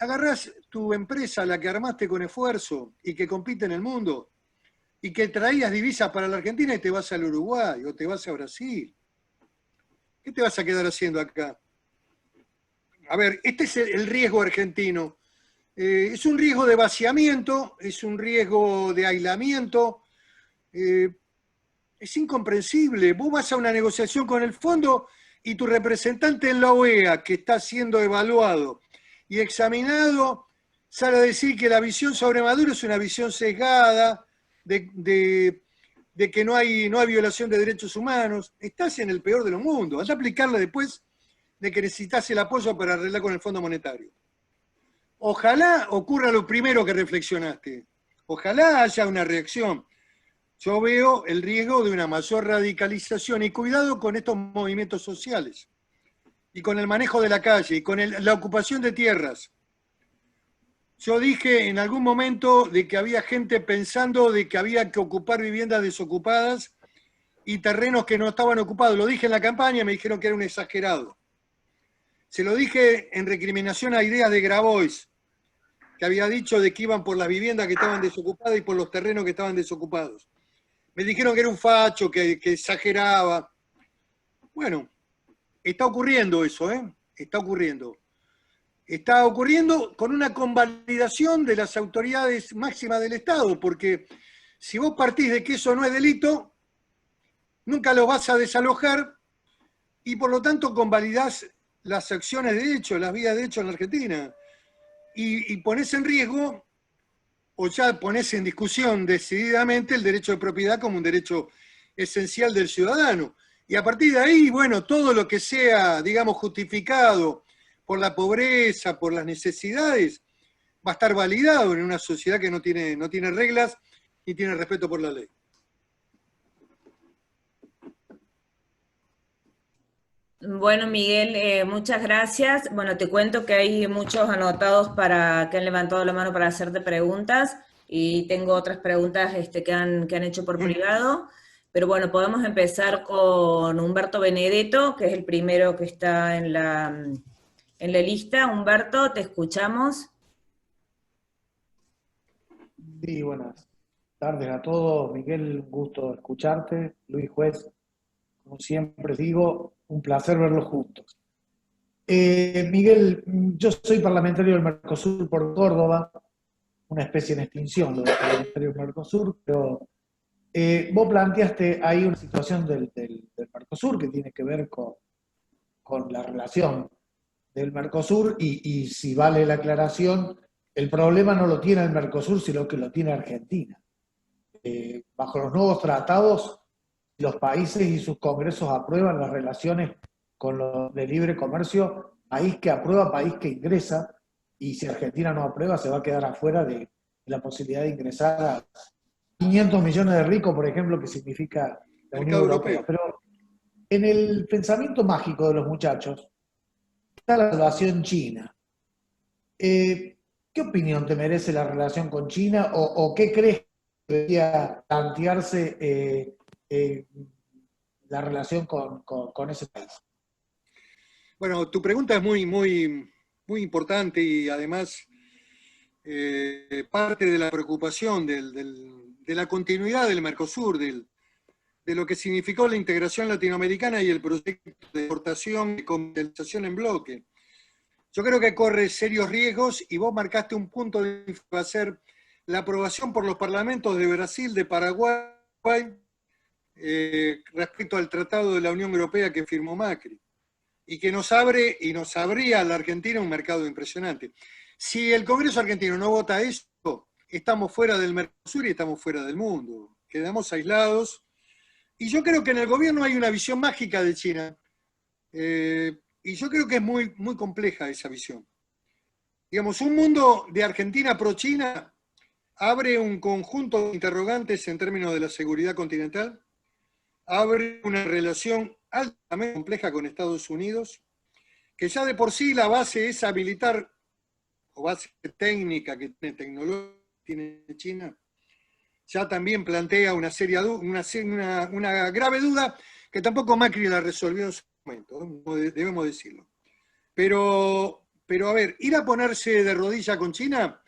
B: agarrás tu empresa, la que armaste con esfuerzo y que compite en el mundo, y que traías divisas para la Argentina y te vas al Uruguay o te vas a Brasil. ¿Qué te vas a quedar haciendo acá? A ver, este es el riesgo argentino. Es un riesgo de vaciamiento, es un riesgo de aislamiento. Es incomprensible. Vos vas a una negociación con el fondo y tu representante en la OEA, que está siendo evaluado y examinado, sale a decir que la visión sobre Maduro es una visión sesgada, de que no hay violación de derechos humanos. Estás en el peor de los mundos. Vas a aplicarla después de que necesitas el apoyo para arreglar con el Fondo Monetario. Ojalá ocurra lo primero que reflexionaste. Ojalá haya una reacción. Yo veo el riesgo de una mayor radicalización y cuidado con estos movimientos sociales y con el manejo de la calle y con la ocupación de tierras. Yo dije en algún momento de que había gente pensando de que había que ocupar viviendas desocupadas y terrenos que no estaban ocupados. Lo dije en la campaña y me dijeron que era un exagerado. Se lo dije en recriminación a ideas de Grabois. que había dicho de que iban por las viviendas que estaban desocupadas y por los terrenos que estaban desocupados. Me dijeron que era un facho, que exageraba. Bueno, está ocurriendo eso, ¿eh? Está ocurriendo. Está ocurriendo con una convalidación de las autoridades máximas del Estado, porque si vos partís de que eso no es delito, nunca lo vas a desalojar y por lo tanto convalidás las acciones de hecho, las vías de hecho en la Argentina. Y ponés en riesgo, o ya ponés en discusión decididamente el derecho de propiedad como un derecho esencial del ciudadano. Y a partir de ahí, bueno, todo lo que sea, digamos, justificado por la pobreza, por las necesidades, va a estar validado en una sociedad que no tiene reglas ni tiene respeto por la ley.
C: Bueno, Miguel, muchas gracias. Bueno, te cuento que hay muchos anotados que han levantado la mano para hacerte preguntas y tengo otras preguntas que han hecho por privado. Pero bueno, podemos empezar con Humberto Benedetto, que es el primero que está en la lista. Humberto, te escuchamos.
D: Sí, buenas tardes a todos. Miguel, un gusto escucharte. Luis Juez, como siempre digo, un placer verlos juntos. Miguel, yo soy parlamentario del Mercosur por Córdoba, una especie en extinción, lo de parlamentario del Mercosur, pero vos planteaste ahí una situación del Mercosur que tiene que ver con la relación del Mercosur y si vale la aclaración, el problema no lo tiene el Mercosur, sino que lo tiene Argentina. Bajo los nuevos tratados, los países y sus congresos aprueban las relaciones con los de libre comercio, país que aprueba, país que ingresa, y si Argentina no aprueba, se va a quedar afuera de la posibilidad de ingresar a 500 millones de ricos, por ejemplo, que significa la Unión Europea. Pero en el pensamiento mágico de los muchachos está la salvación china. ¿Qué opinión te merece la relación con China o qué crees que debería plantearse la relación con ese país?
B: Bueno, tu pregunta es muy importante y además parte de la preocupación de la continuidad del Mercosur, de lo que significó la integración latinoamericana y el proyecto de exportación y comercialización en bloque. Yo creo que corre serios riesgos y vos marcaste un punto de va a ser la aprobación por los parlamentos de Brasil, de Paraguay, respecto al Tratado de la Unión Europea que firmó Macri, y que nos abre y nos abría a la Argentina un mercado impresionante. Si el Congreso argentino no vota esto, estamos fuera del Mercosur y estamos fuera del mundo. Quedamos aislados. Y yo creo que en el gobierno hay una visión mágica de China. Y yo creo que es muy compleja esa visión. Digamos, un mundo de Argentina pro-China abre un conjunto de interrogantes en términos de la seguridad continental, abre una relación altamente compleja con Estados Unidos, que ya de por sí la base esa militar o base técnica que tiene tecnología tiene China, ya también plantea una grave duda que tampoco Macri la resolvió en su momento, debemos decirlo. Pero a ver, ir a ponerse de rodilla con China,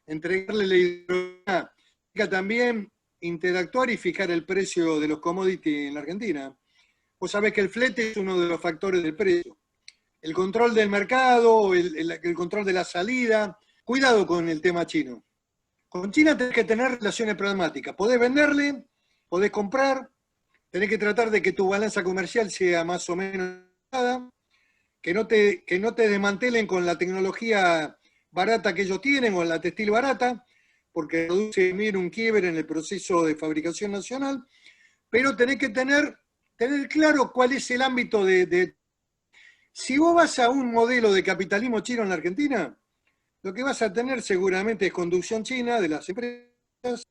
B: entregarle la ideología, también interactuar y fijar el precio de los commodities en la Argentina. Vos sabés que el flete es uno de los factores del precio. El control del mercado, el control de la salida. Cuidado con el tema chino. Con China tenés que tener relaciones pragmáticas. Podés venderle, podés comprar, tenés que tratar de que tu balanza comercial sea más o menos nada, que no te desmantelen con la tecnología barata que ellos tienen o la textil barata, porque produce un quiebre en el proceso de fabricación nacional, pero tenés que tener claro cuál es el ámbito de... Si vos vas a un modelo de capitalismo chino en la Argentina, lo que vas a tener seguramente es conducción china de las empresas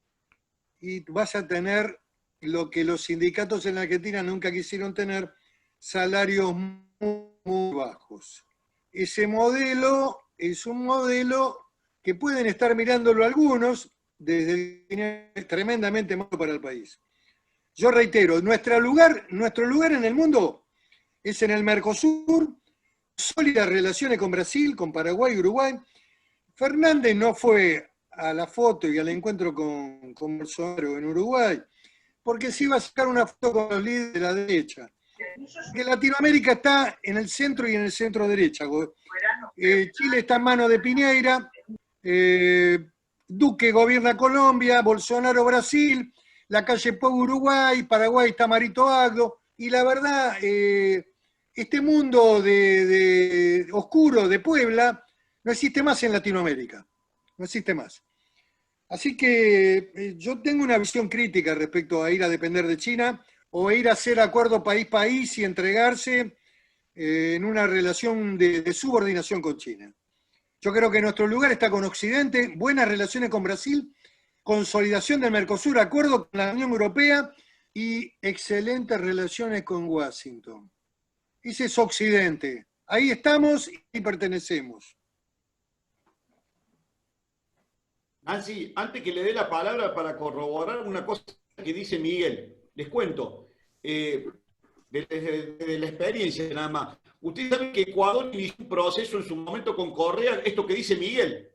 B: y vas a tener lo que los sindicatos en la Argentina nunca quisieron tener, salarios muy bajos. Ese modelo es un modelo que pueden estar mirándolo algunos desde el tremendamente malo para el país. Yo reitero, nuestro lugar en el mundo es en el Mercosur, sólidas relaciones con Brasil, con Paraguay, Uruguay, Fernández no fue a la foto y al encuentro con Bolsonaro en Uruguay, porque se iba a sacar una foto con los líderes de la derecha. Que Latinoamérica está en el centro y en el centro derecha. Chile está en manos de Piñera, Duque gobierna Colombia, Bolsonaro Brasil, la calle Pou Uruguay, Paraguay está Marito Agdo, y la verdad, este mundo de oscuro de Puebla no existe más en Latinoamérica, no existe más. Así que yo tengo una visión crítica respecto a ir a depender de China o ir a hacer acuerdo país-país y entregarse en una relación de subordinación con China. Yo creo que nuestro lugar está con Occidente, buenas relaciones con Brasil, consolidación del Mercosur, acuerdo con la Unión Europea y excelentes relaciones con Washington. Ese es Occidente. Ahí estamos y pertenecemos.
A: Nancy, antes que le dé la palabra para corroborar una cosa que dice Miguel, les cuento, de la experiencia nada más. Ustedes saben que Ecuador inició un proceso en su momento con Correa, esto que dice Miguel.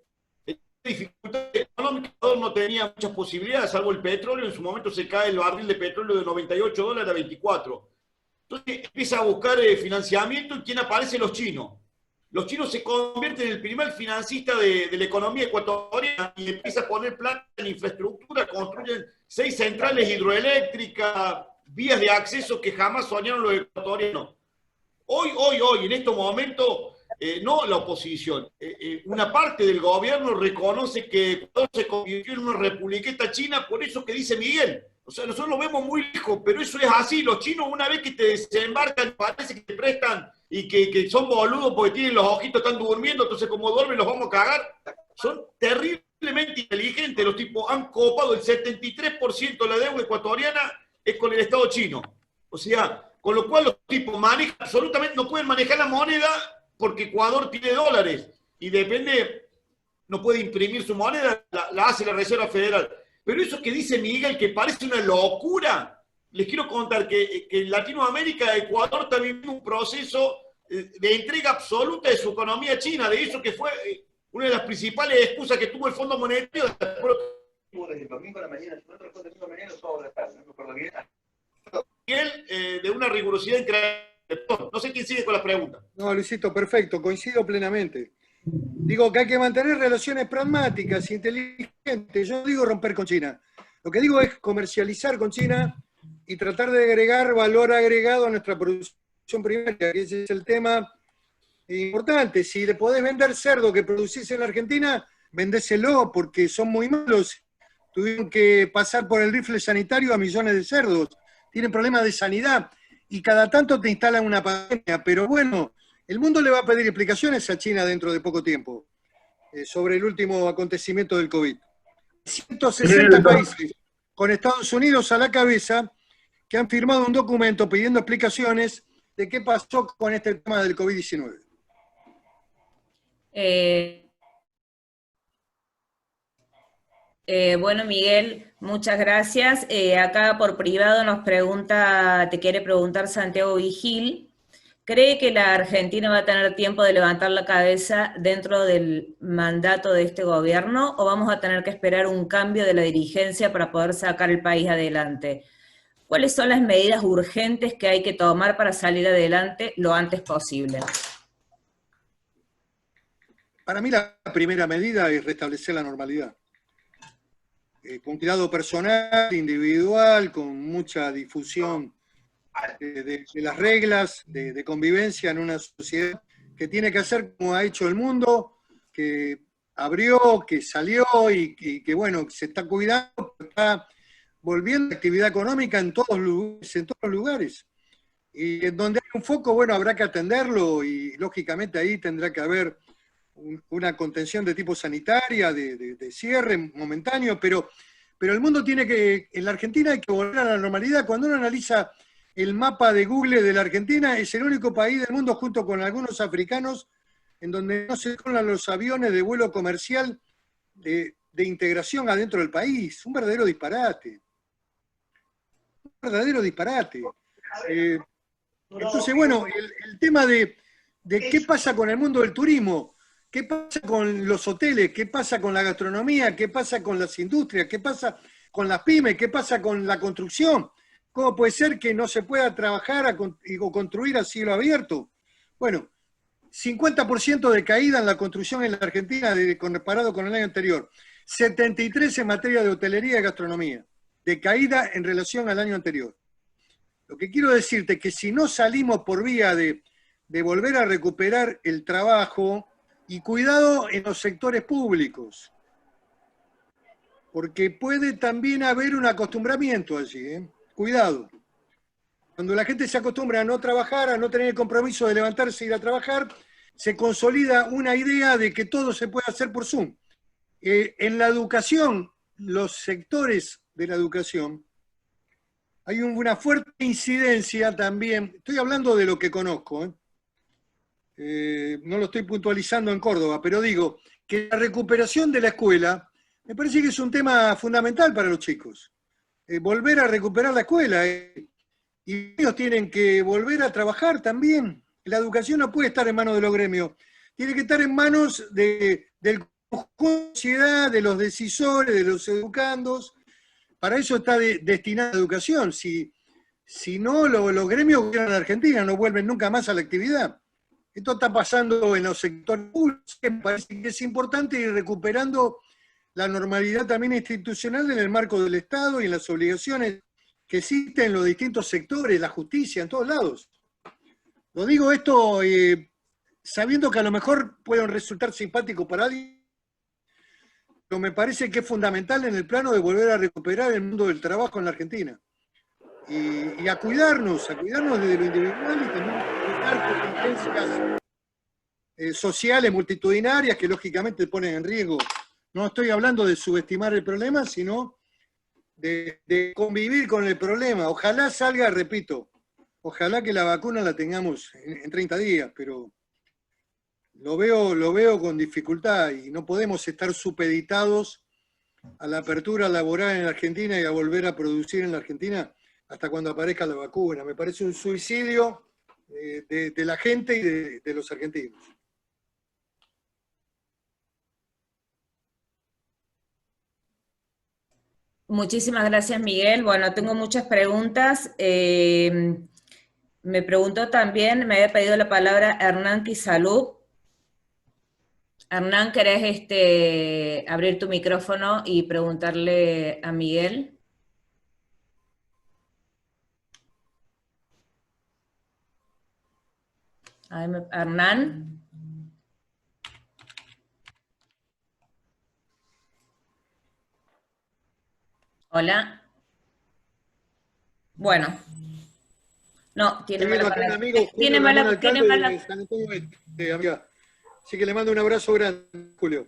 A: Dificultad económica, Ecuador no tenía muchas posibilidades, salvo el petróleo, en su momento se cae el barril de petróleo de $98 a 24. Entonces empieza a buscar financiamiento y ¿quién aparece? Los chinos. Los chinos se convierten en el primer financista de la economía ecuatoriana y empieza a poner plata en infraestructura, construyen 6 centrales hidroeléctricas, vías de acceso que jamás soñaron los ecuatorianos. Hoy, en estos momentos, no la oposición, una parte del gobierno reconoce que Ecuador se convirtió en una republiqueta china, por eso que dice Miguel. O sea, nosotros lo vemos muy lejos, pero eso es así. Los chinos, una vez que te desembarcan, parece que te prestan y que son boludos porque tienen los ojitos, están durmiendo, entonces como duermen los vamos a cagar. Son terriblemente inteligentes. Los tipos han copado el 73% de la deuda ecuatoriana es con el Estado chino. O sea, con lo cual los tipos manejan, absolutamente no pueden manejar la moneda porque Ecuador tiene dólares y depende, no puede imprimir su moneda, la hace la Reserva Federal. Pero eso que dice Miguel, que parece una locura, les quiero contar que en Latinoamérica, Ecuador está viviendo un proceso de entrega absoluta de su economía a China, de eso que fue una de las principales excusas que tuvo el Fondo Monetario.
E: Desde el domingo a la mañana, si no te recuerdo el domingo a la mañana, todo de tarde, no me acuerdo bien.
A: Miguel, de una rigurosidad increíble. No sé quién sigue con la pregunta.
B: No, Luisito, perfecto, coincido plenamente. Digo que hay que mantener relaciones pragmáticas, inteligentes. Yo no digo romper con China. Lo que digo es comercializar con China y tratar de agregar valor agregado a nuestra producción primaria, que ese es el tema importante. Si le podés vender cerdo que producís en la Argentina, vendéselo, porque son muy malos. Tuvieron que pasar por el rifle sanitario a millones de cerdos. Tienen problemas de sanidad y cada tanto te instalan una pandemia. Pero bueno, el mundo le va a pedir explicaciones a China dentro de poco tiempo sobre el último acontecimiento del COVID. 160 países, con Estados Unidos a la cabeza, que han firmado un documento pidiendo explicaciones de qué pasó con este tema del COVID-19.
C: Bueno, Miguel, muchas gracias. Acá por privado te quiere preguntar Santiago Vigil. ¿Cree que la Argentina va a tener tiempo de levantar la cabeza dentro del mandato de este gobierno o vamos a tener que esperar un cambio de la dirigencia para poder sacar el país adelante? ¿Cuáles son las medidas urgentes que hay que tomar para salir adelante lo antes posible?
B: Para mí la primera medida es restablecer la normalidad. Con cuidado personal, individual, con mucha difusión de las reglas de convivencia en una sociedad que tiene que hacer como ha hecho el mundo, que abrió, que salió y que bueno, se está cuidando, está volviendo a actividad económica en todos los lugares. Y en donde hay un foco, bueno, habrá que atenderlo y lógicamente ahí tendrá que haber una contención de tipo sanitaria, de cierre momentáneo, pero el mundo tiene que, en la Argentina hay que volver a la normalidad. Cuando uno analiza el mapa de Google de la Argentina, es el único país del mundo, junto con algunos africanos, en donde no se colan los aviones de vuelo comercial de integración adentro del país. Un verdadero disparate. Un verdadero disparate. Entonces, bueno, el tema de qué pasa con el mundo del turismo, ¿Qué pasa con los hoteles? ¿Qué pasa con la gastronomía? ¿Qué pasa con las industrias? ¿Qué pasa con las pymes? ¿Qué pasa con la construcción? ¿Cómo puede ser que no se pueda trabajar o construir a cielo abierto? Bueno, 50% de caída en la construcción en la Argentina comparado con el año anterior. 73 en materia de hotelería y gastronomía, de caída en relación al año anterior. Lo que quiero decirte es que si no salimos por vía de volver a recuperar el trabajo, y cuidado en los sectores públicos, porque puede también haber un acostumbramiento allí, ¿eh? Cuidado. Cuando la gente se acostumbra a no trabajar, a no tener el compromiso de levantarse e ir a trabajar, se consolida una idea de que todo se puede hacer por Zoom. En la educación, los sectores de la educación, hay una fuerte incidencia también, estoy hablando de lo que conozco, no lo estoy puntualizando en Córdoba, pero digo que la recuperación de la escuela me parece que es un tema fundamental para los chicos. Volver a recuperar la escuela. Y ellos tienen que volver a trabajar también. La educación no puede estar en manos de los gremios, tiene que estar en manos del conjunto de la sociedad, de los decisores, de los educandos. Para eso está destinada la educación. Si no, los gremios quedan en Argentina, no vuelven nunca más a la actividad. Esto está pasando en los sectores públicos, me parece que es importante ir recuperando la normalidad también institucional en el marco del Estado y en las obligaciones que existen en los distintos sectores, la justicia, en todos lados. Lo digo esto sabiendo que a lo mejor pueden resultar simpáticos para alguien, pero me parece que es fundamental en el plano de volver a recuperar el mundo del trabajo en la Argentina. Y a cuidarnos desde lo individual y también a cuidar contingencias sociales multitudinarias que lógicamente ponen en riesgo. No estoy hablando de subestimar el problema, sino de convivir con el problema. Ojalá salga, repito, ojalá que la vacuna la tengamos en 30 días, pero lo veo con dificultad y no podemos estar supeditados a la apertura laboral en la Argentina y a volver a producir en la Argentina hasta cuando aparezca la vacuna. Me parece un suicidio de la gente y de los argentinos.
C: Muchísimas gracias, Miguel. Bueno, tengo muchas preguntas. Me preguntó también, me había pedido la palabra Hernán Quisalú. Hernán, ¿querés abrir tu micrófono y preguntarle a Miguel? Hernán. Hola. Bueno. No, tiene mala conexión. Tiene mala.
B: Amiga. Así que le mando un abrazo grande, Julio.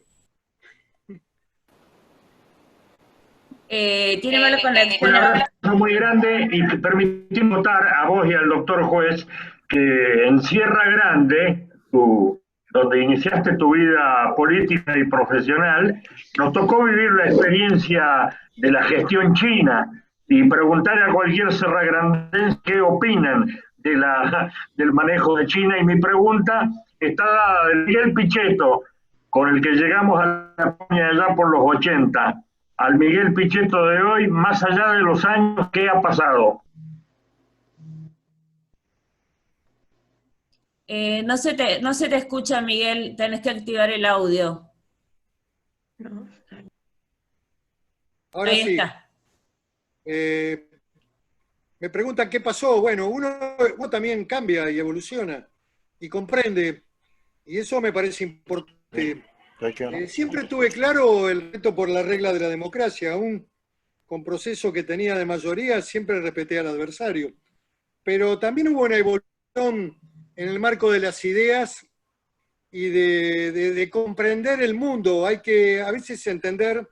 C: Tiene mala conexión.
F: Un abrazo muy grande y te permití notar a vos y al doctor juez que en Sierra Grande, donde iniciaste tu vida política y profesional, nos tocó vivir la experiencia de la gestión china y preguntar a cualquier serragrandense qué opinan del manejo de China. Y mi pregunta está dada de Miguel Pichetto, con el que llegamos a la España allá por los 80, al Miguel Pichetto de hoy, más allá de los años, ¿qué ha pasado?
C: No se te escucha, Miguel, tenés que activar el audio.
B: Ahora
C: ahí
B: sí.
C: Está.
B: Me preguntan qué pasó. Bueno, uno también cambia y evoluciona y comprende, y eso me parece importante. Siempre tuve claro el reto por la regla de la democracia, aún con proceso que tenía de mayoría, siempre respeté al adversario. Pero también hubo una evolución en el marco de las ideas y de comprender el mundo. Hay que a veces entender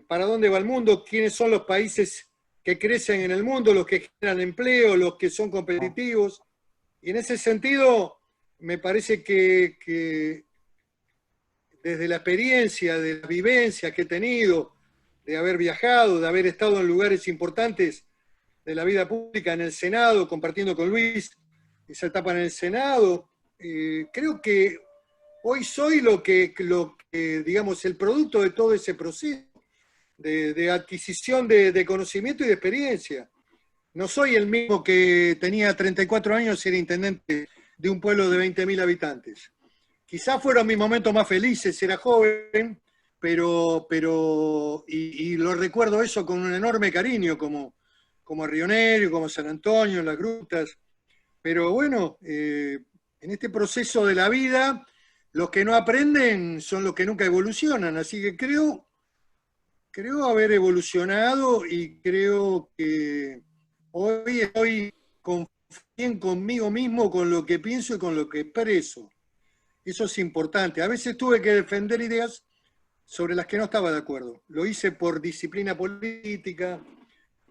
B: para dónde va el mundo, quiénes son los países que crecen en el mundo, los que generan empleo, los que son competitivos. Y en ese sentido, me parece que desde la experiencia, de la vivencia que he tenido, de haber viajado, de haber estado en lugares importantes de la vida pública, en el Senado, compartiendo con Luis esa etapa en el Senado, creo que hoy soy lo que, digamos, el producto de todo ese proceso de adquisición de conocimiento y de experiencia. No soy el mismo que tenía 34 años y era intendente de un pueblo de 20.000 habitantes. Quizás fueron mis momentos más felices, era joven, y lo recuerdo eso con un enorme cariño, como a Río Negro, como San Antonio, las grutas. Pero bueno, en este proceso de la vida, los que no aprenden son los que nunca evolucionan, así que creo haber evolucionado y creo que hoy estoy bien conmigo mismo, con lo que pienso y con lo que expreso. Eso es importante. A veces tuve que defender ideas sobre las que no estaba de acuerdo. Lo hice por disciplina política,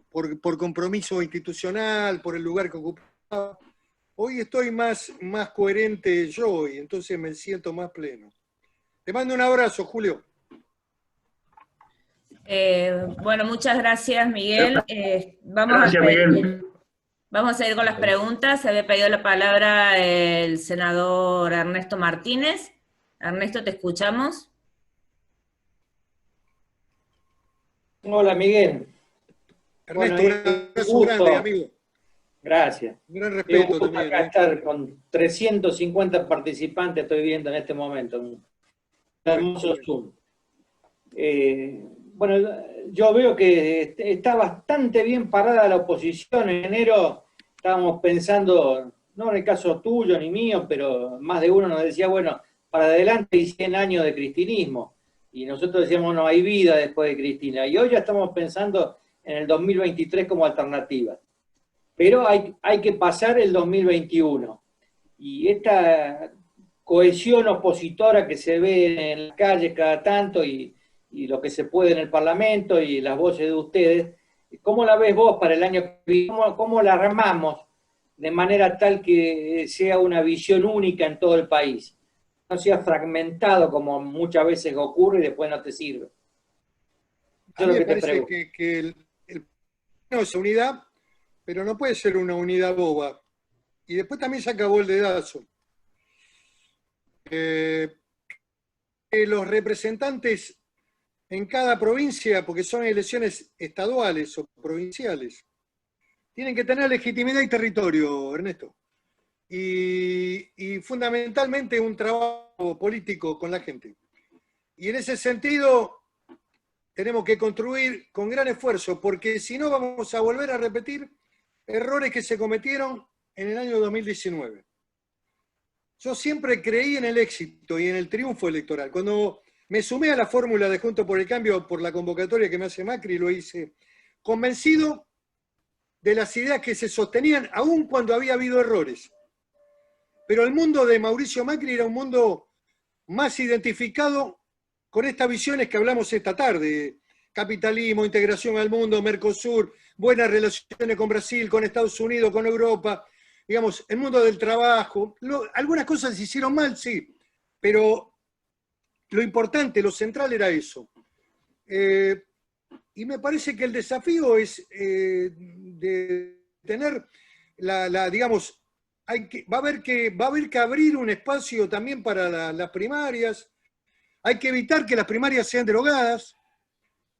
B: por compromiso institucional, por el lugar que ocupaba. Hoy estoy más coherente yo y entonces me siento más pleno. Te mando un abrazo, Julio.
C: Bueno, muchas gracias, Miguel.
F: Gracias, Miguel.
C: Vamos a seguir con las preguntas. Se había pedido la palabra el senador Ernesto Martínez. Ernesto, te escuchamos.
G: Hola, Miguel.
B: Ernesto,
G: Bueno,
B: un abrazo grande, amigo.
G: Gracias.
B: Un gran respeto también.
G: Acá estar con 350 participantes, estoy viendo en este momento. Un hermoso Zoom. Bueno, yo veo que está bastante bien parada la oposición. En enero estábamos pensando, no en el caso tuyo ni mío, pero más de uno nos decía, bueno, para adelante hay 100 años de cristinismo. Y nosotros decíamos, no hay vida después de Cristina. Y hoy ya estamos pensando en el 2023 como alternativa. Pero hay que pasar el 2021. Y esta cohesión opositora que se ve en las calles cada tanto y lo que se puede en el Parlamento y las voces de ustedes, ¿cómo la ves vos para el año que viene? ¿Cómo la armamos de manera tal que sea una visión única en todo el país? No sea fragmentado como muchas veces ocurre y después no te sirve.
B: A mí me parece que el no es unidad, pero no puede ser una unidad boba. Y después también se acabó el dedazo. Los representantes en cada provincia, porque son elecciones estaduales o provinciales, tienen que tener legitimidad y territorio, Ernesto. Y fundamentalmente un trabajo político con la gente. Y en ese sentido tenemos que construir con gran esfuerzo, porque si no vamos a volver a repetir errores que se cometieron en el año 2019. Yo siempre creí en el éxito y en el triunfo electoral. Cuando me sumé a la fórmula de Juntos por el Cambio por la convocatoria que me hace Macri, lo hice convencido de las ideas que se sostenían, aun cuando había habido errores. Pero el mundo de Mauricio Macri era un mundo más identificado con estas visiones que hablamos esta tarde: capitalismo, integración al mundo, Mercosur, buenas relaciones con Brasil, con Estados Unidos, con Europa, digamos, el mundo del trabajo. Algunas cosas se hicieron mal, sí, pero lo importante, lo central era eso. Y me parece que el desafío es de tener digamos, va a haber que abrir un espacio también para las primarias. Hay que evitar que las primarias sean derogadas.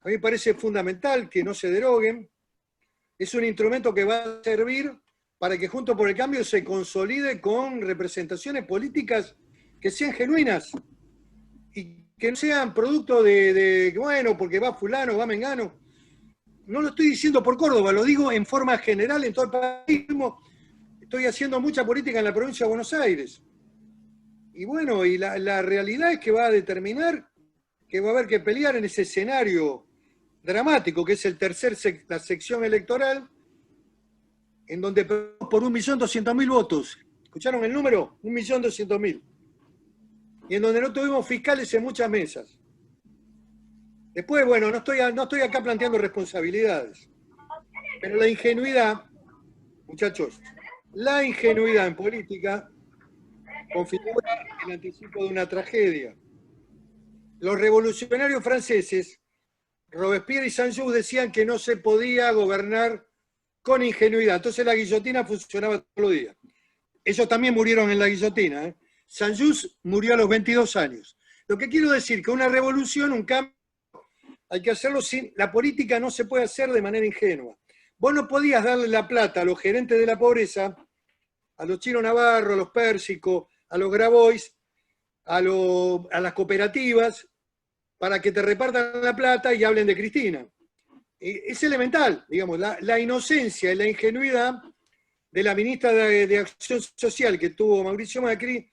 B: A mí me parece fundamental que no se deroguen. Es un instrumento que va a servir para que Juntos por el Cambio se consolide con representaciones políticas que sean genuinas y que no sean producto bueno, porque va fulano, va mengano. No lo estoy diciendo por Córdoba, lo digo en forma general en todo el país. Estoy haciendo mucha política en la provincia de Buenos Aires. Y bueno, y la realidad es que va a determinar que va a haber que pelear en ese escenario dramático, que es la sección electoral, en donde por 1.200.000 votos. ¿Escucharon el número? 1.200.000. Y en donde no tuvimos fiscales en muchas mesas. Después, bueno, no estoy acá planteando responsabilidades. Pero la ingenuidad, muchachos, la ingenuidad en política configura el anticipo de una tragedia. Los revolucionarios franceses, Robespierre y Saint-Just, decían que no se podía gobernar con ingenuidad. Entonces la guillotina funcionaba todos los días. Ellos también murieron en la guillotina, Saint-Just murió a los 22 años. Lo que quiero decir, que una revolución, un cambio, hay que hacerlo sin... La política no se puede hacer de manera ingenua. Vos no podías darle la plata a los gerentes de la pobreza, a los Chino Navarro, a los Pérsico, a los Grabois, a las cooperativas, para que te repartan la plata y hablen de Cristina. Es elemental, digamos, la inocencia y la ingenuidad de la ministra de Acción Social que tuvo Mauricio Macri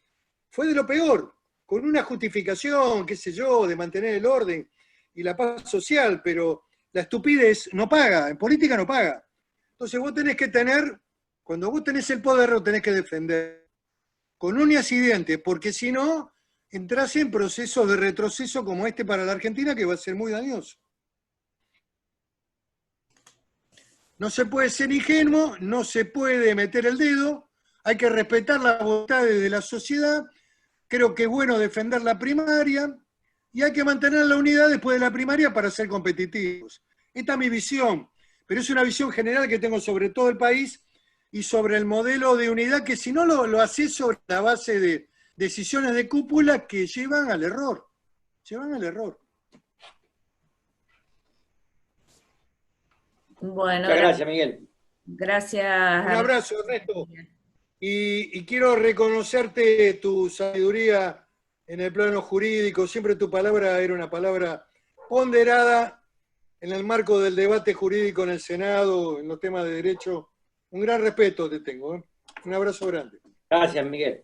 B: fue de lo peor, con una justificación, qué sé yo, de mantener el orden y la paz social, pero la estupidez no paga, en política no paga. Entonces vos tenés que tener, cuando vos tenés el poder, lo tenés que defender con uñas y dientes, porque si no, entrás en procesos de retroceso como este para la Argentina, que va a ser muy dañoso. No se puede ser ingenuo, no se puede meter el dedo, hay que respetar las voluntades de la sociedad, creo que es bueno defender la primaria, y hay que mantener la unidad después de la primaria para ser competitivos. Esta es mi visión, pero es una visión general que tengo sobre todo el país y sobre el modelo de unidad que si no lo haces sobre la base de decisiones de cúpula que llevan al error. Llevan al error.
C: Bueno,
G: muchas gracias, Miguel.
C: Gracias.
B: Un abrazo, Ernesto. Y quiero reconocerte tu sabiduría en el plano jurídico. Siempre tu palabra era una palabra ponderada en el marco del debate jurídico en el Senado, en los temas de derecho. Un gran respeto te tengo, ¿eh? Un abrazo grande.
G: Gracias, Miguel.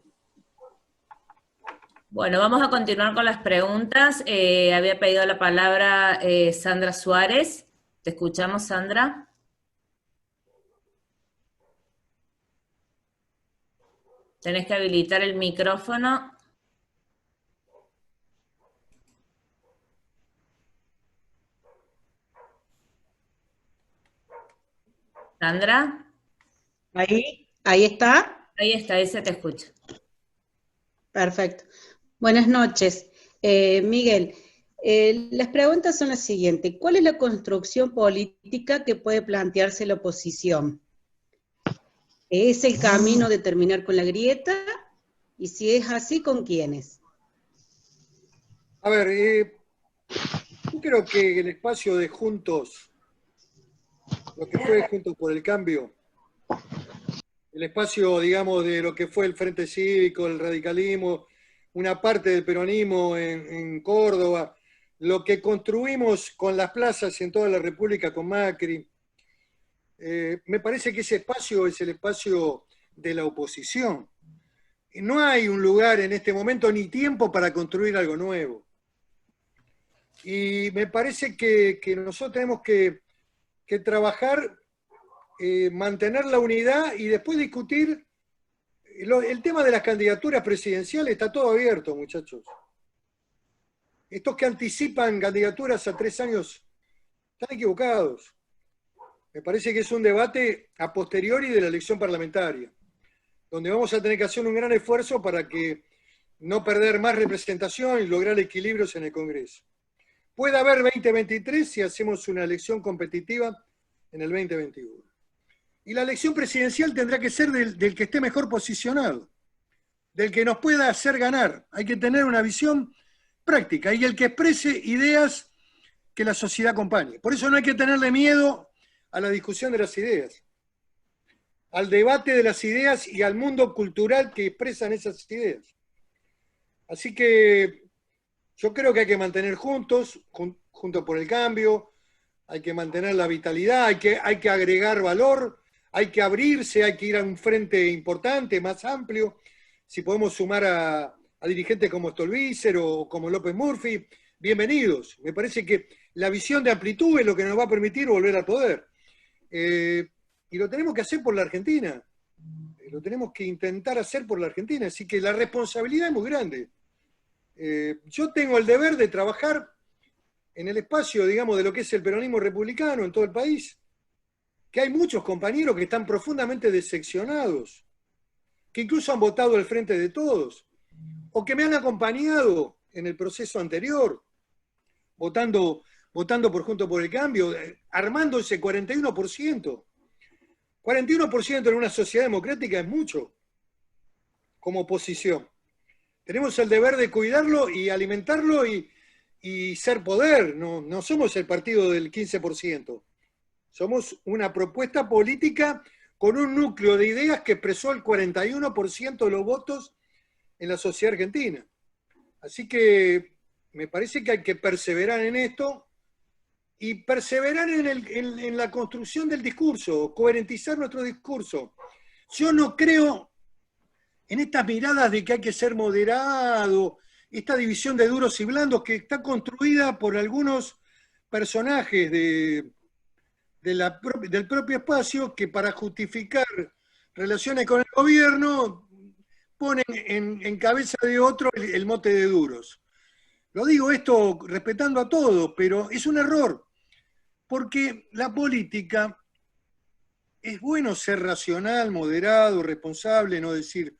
C: Bueno, vamos a continuar con las preguntas. Había pedido la palabra Sandra Suárez. Te escuchamos, Sandra. Tenés que habilitar el micrófono. Sandra.
H: Ahí está.
C: Ahí está, ahí se te escucha.
H: Perfecto. Buenas noches. Miguel, las preguntas son las siguientes. ¿Cuál es la construcción política que puede plantearse la oposición? ¿Es el camino de terminar con la grieta? Y si es así, ¿con quiénes?
B: A ver, yo creo que el espacio de Juntos, lo que fue Juntos por el Cambio, el espacio, digamos, de lo que fue el Frente Cívico, el radicalismo, una parte del peronismo en Córdoba, lo que construimos con las plazas en toda la República con Macri, me parece que ese espacio es el espacio de la oposición. No hay un lugar en este momento ni tiempo para construir algo nuevo. Y me parece que nosotros tenemos que trabajar, mantener la unidad y después discutir. El tema de las candidaturas presidenciales está todo abierto, muchachos. Estos que anticipan candidaturas a 3 años están equivocados. Me parece que es un debate a posteriori de la elección parlamentaria, donde vamos a tener que hacer un gran esfuerzo para que no perder más representación y lograr equilibrios en el Congreso. Puede haber 2023 si hacemos una elección competitiva en el 2021. Y la elección presidencial tendrá que ser del que esté mejor posicionado, del que nos pueda hacer ganar. Hay que tener una visión práctica y el que exprese ideas que la sociedad acompañe. Por eso no hay que tenerle miedo a la discusión de las ideas, al debate de las ideas y al mundo cultural que expresan esas ideas. Así que yo creo que hay que mantener juntos por el cambio, hay que mantener la vitalidad, hay que agregar valor, hay que abrirse, hay que ir a un frente importante, más amplio. Si podemos sumar a dirigentes como Stolbizer o como López Murphy, bienvenidos. Me parece que la visión de amplitud es lo que nos va a permitir volver al poder. Y lo tenemos que hacer por la Argentina. Lo tenemos que intentar hacer por la Argentina. Así que la responsabilidad es muy grande. Yo tengo el deber de trabajar en el espacio, digamos, de lo que es el peronismo republicano en todo el país, que hay muchos compañeros que están profundamente decepcionados, que incluso han votado al Frente de Todos, o que me han acompañado en el proceso anterior, votando por Juntos por el Cambio, armando ese 41%. 41% en una sociedad democrática es mucho, como oposición. tenemos el deber de cuidarlo y alimentarlo y ser poder. No somos el partido del 15%. Somos una propuesta política con un núcleo de ideas que expresó el 41% de los votos en la sociedad argentina. Así que me parece que hay que perseverar en esto y perseverar en la construcción del discurso, coherentizar nuestro discurso. Yo no creo en estas miradas de que hay que ser moderado, esta división de duros y blandos que está construida por algunos personajes del propio espacio que para justificar relaciones con el gobierno ponen en cabeza de otro el mote de duros. Lo digo esto respetando a todos, pero es un error, porque la política es bueno ser racional, moderado, responsable, no decir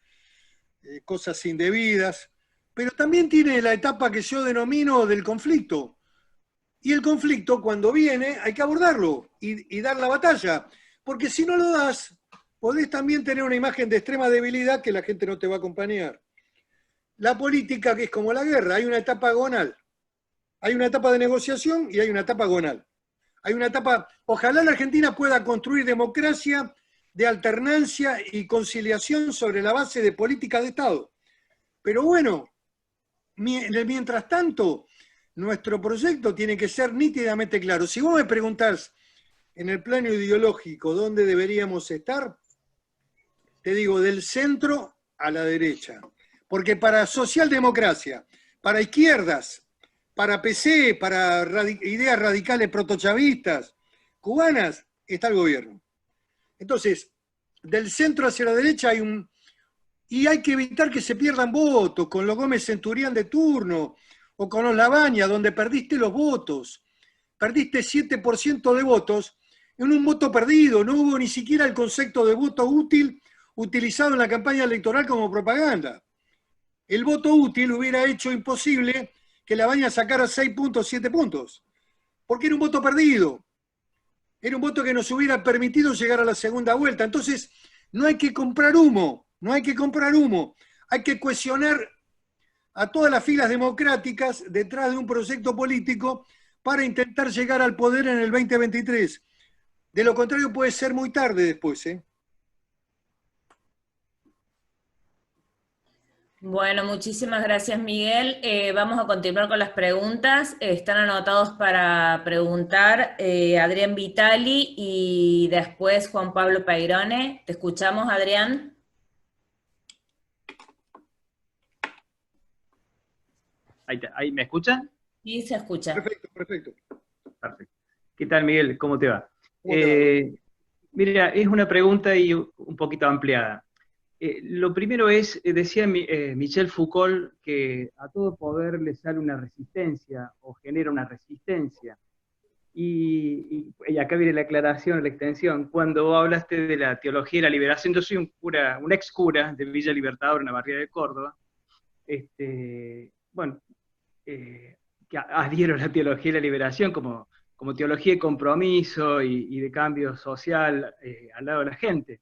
B: cosas indebidas, pero también tiene la etapa que yo denomino del conflicto. Y el conflicto, cuando viene, hay que abordarlo y dar la batalla, porque si no lo das, podés también tener una imagen de extrema debilidad que la gente no te va a acompañar. La política, que es como la guerra, hay una etapa agonal. Hay una etapa de negociación y hay una etapa agonal. Hay una etapa, ojalá la Argentina pueda construir democracia de alternancia y conciliación sobre la base de política de Estado. Pero bueno, mientras tanto, nuestro proyecto tiene que ser nítidamente claro. Si vos me preguntás en el plano ideológico dónde deberíamos estar, te digo del centro a la derecha. Porque para socialdemocracia, para izquierdas, para PC, para ideas radicales protochavistas, cubanas, está el gobierno. Entonces, del centro hacia la derecha y hay que evitar que se pierdan votos con los Gómez Centurión de turno o con los Labaña, donde perdiste los votos. Perdiste 7% de votos en un voto perdido. No hubo ni siquiera el concepto de voto útil utilizado en la campaña electoral como propaganda. El voto útil hubiera hecho imposible que Labaña sacara 6 puntos, 7 puntos. Porque era un voto perdido. Era un voto que nos hubiera permitido llegar a la segunda vuelta. Entonces, no hay que comprar humo. No hay que comprar humo. Hay que cohesionar a todas las filas democráticas detrás de un proyecto político para intentar llegar al poder en el 2023. De lo contrario, puede ser muy tarde después, ¿eh?
C: Bueno, muchísimas gracias, Miguel. Vamos a continuar con las preguntas. Están anotados para preguntar Adrián Vitali y después Juan Pablo Peirone. ¿Te escuchamos, Adrián?
I: Ahí, ¿me escuchan?
C: Sí, se escucha.
B: Perfecto, perfecto.
I: Perfecto. ¿Qué tal, Miguel? ¿Cómo te va?
B: Hola.
I: Mira, es una pregunta y un poquito ampliada. Lo primero es, decía Michel Foucault, que a todo poder le sale una resistencia o genera una resistencia. Y acá viene la aclaración, la extensión. Cuando hablaste de la teología de la liberación, yo soy un ex cura de Villa Libertador, en la barriada de Córdoba. Que adhiero a la teología de la liberación como teología de compromiso y de cambio social al lado de la gente.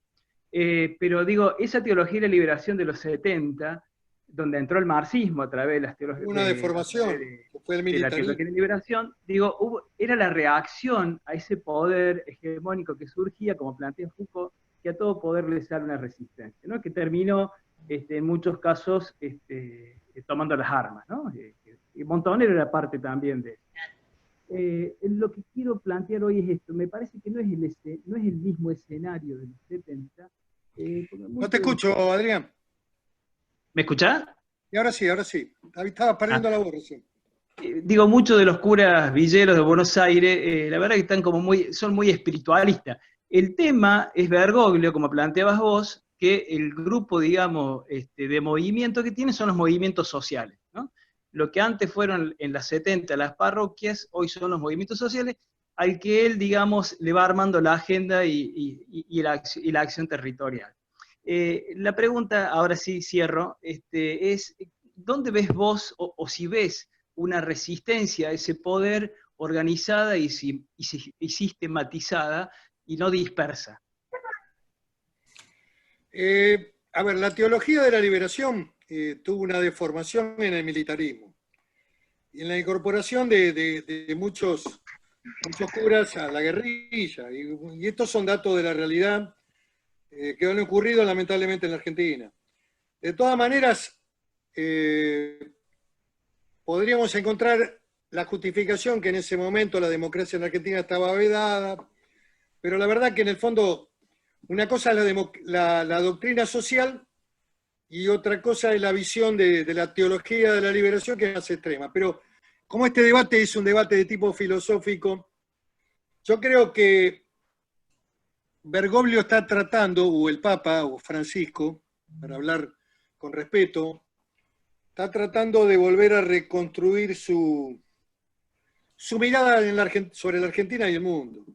I: Pero digo, esa teología de la liberación de los 70, donde entró el marxismo a través de las teologías.
B: Una deformación, que fue el
I: de la
B: militarismo.
I: teología de la liberación, digo, era la reacción a ese poder hegemónico que surgía, como plantea Foucault, que a todo poder le sale una resistencia, ¿no? Que terminó, en muchos casos, tomando las armas, ¿no? Y Montonero era parte también de eso. Lo que quiero plantear hoy es esto. Me parece que no es el mismo escenario de los 70.
B: No te escucho, Adrián.
I: ¿Me escuchás?
B: Y ahora sí. Estaba perdiendo la voz recién.
I: Digo, muchos de los curas villeros de Buenos Aires, la verdad que son muy espiritualistas. El tema es Bergoglio, como planteabas vos, que el grupo, digamos, de movimiento que tiene son los movimientos sociales, ¿no? Lo que antes fueron en las 70 las parroquias, hoy son los movimientos sociales, al que él, digamos, le va armando la agenda y la acción territorial. La pregunta, ahora sí cierro, es ¿dónde ves vos, o si ves una resistencia a ese poder organizada y sistematizada y no dispersa?
B: A ver, la teología de la liberación tuvo una deformación en el militarismo y en la incorporación de muchos curas a la guerrilla. Y estos son datos de la realidad que han ocurrido lamentablemente en la Argentina. De todas maneras, podríamos encontrar la justificación que en ese momento la democracia en la Argentina estaba vedada, pero la verdad que en el fondo una cosa es la doctrina social y otra cosa es la visión de la teología de la liberación, que es más extrema. Pero como este debate es un debate de tipo filosófico, yo creo que Bergoglio está tratando, o el Papa, o Francisco, para hablar con respeto, está tratando de volver a reconstruir su mirada sobre la Argentina y el mundo.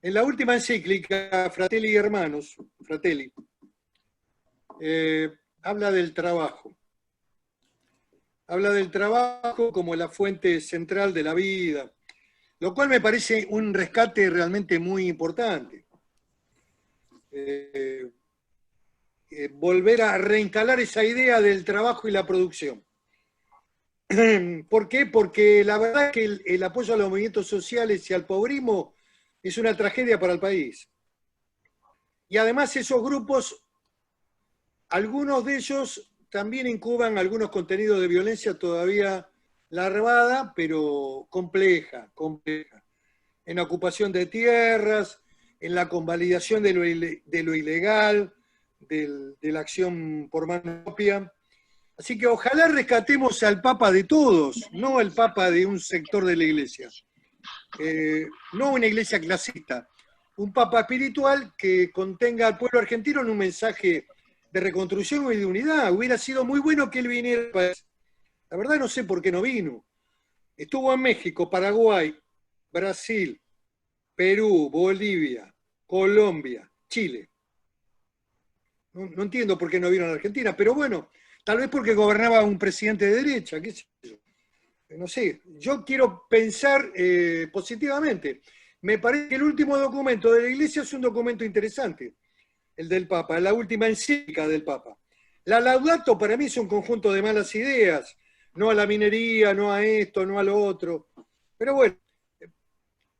B: En la última encíclica, Fratelli Hermanos, Fratelli, habla del trabajo. Habla del trabajo como la fuente central de la vida, lo cual me parece un rescate realmente muy importante. Volver a reinstalar esa idea del trabajo y la producción. ¿Por qué? Porque la verdad es que el apoyo a los movimientos sociales y al pobrismo es una tragedia para el país. Y además esos grupos, algunos de ellos también incuban algunos contenidos de violencia todavía larvada, pero compleja, en la ocupación de tierras, en la convalidación de lo ilegal, de la acción por mano propia. Así que ojalá rescatemos al Papa de todos, no al Papa de un sector de la Iglesia. No una iglesia clasista, un Papa espiritual que contenga al pueblo argentino en un mensaje de reconstrucción y de unidad. Hubiera sido muy bueno que él viniera al país. La verdad no sé por qué no vino. Estuvo en México, Paraguay, Brasil, Perú, Bolivia, Colombia, Chile. No entiendo por qué no vino a la Argentina, pero bueno, tal vez porque gobernaba un presidente de derecha, qué sé yo. No sé, yo quiero pensar positivamente. Me parece que el último documento de la Iglesia es un documento interesante, el del Papa, la última encíclica del Papa. La Laudato para mí es un conjunto de malas ideas, no a la minería, no a esto, no a lo otro. Pero bueno,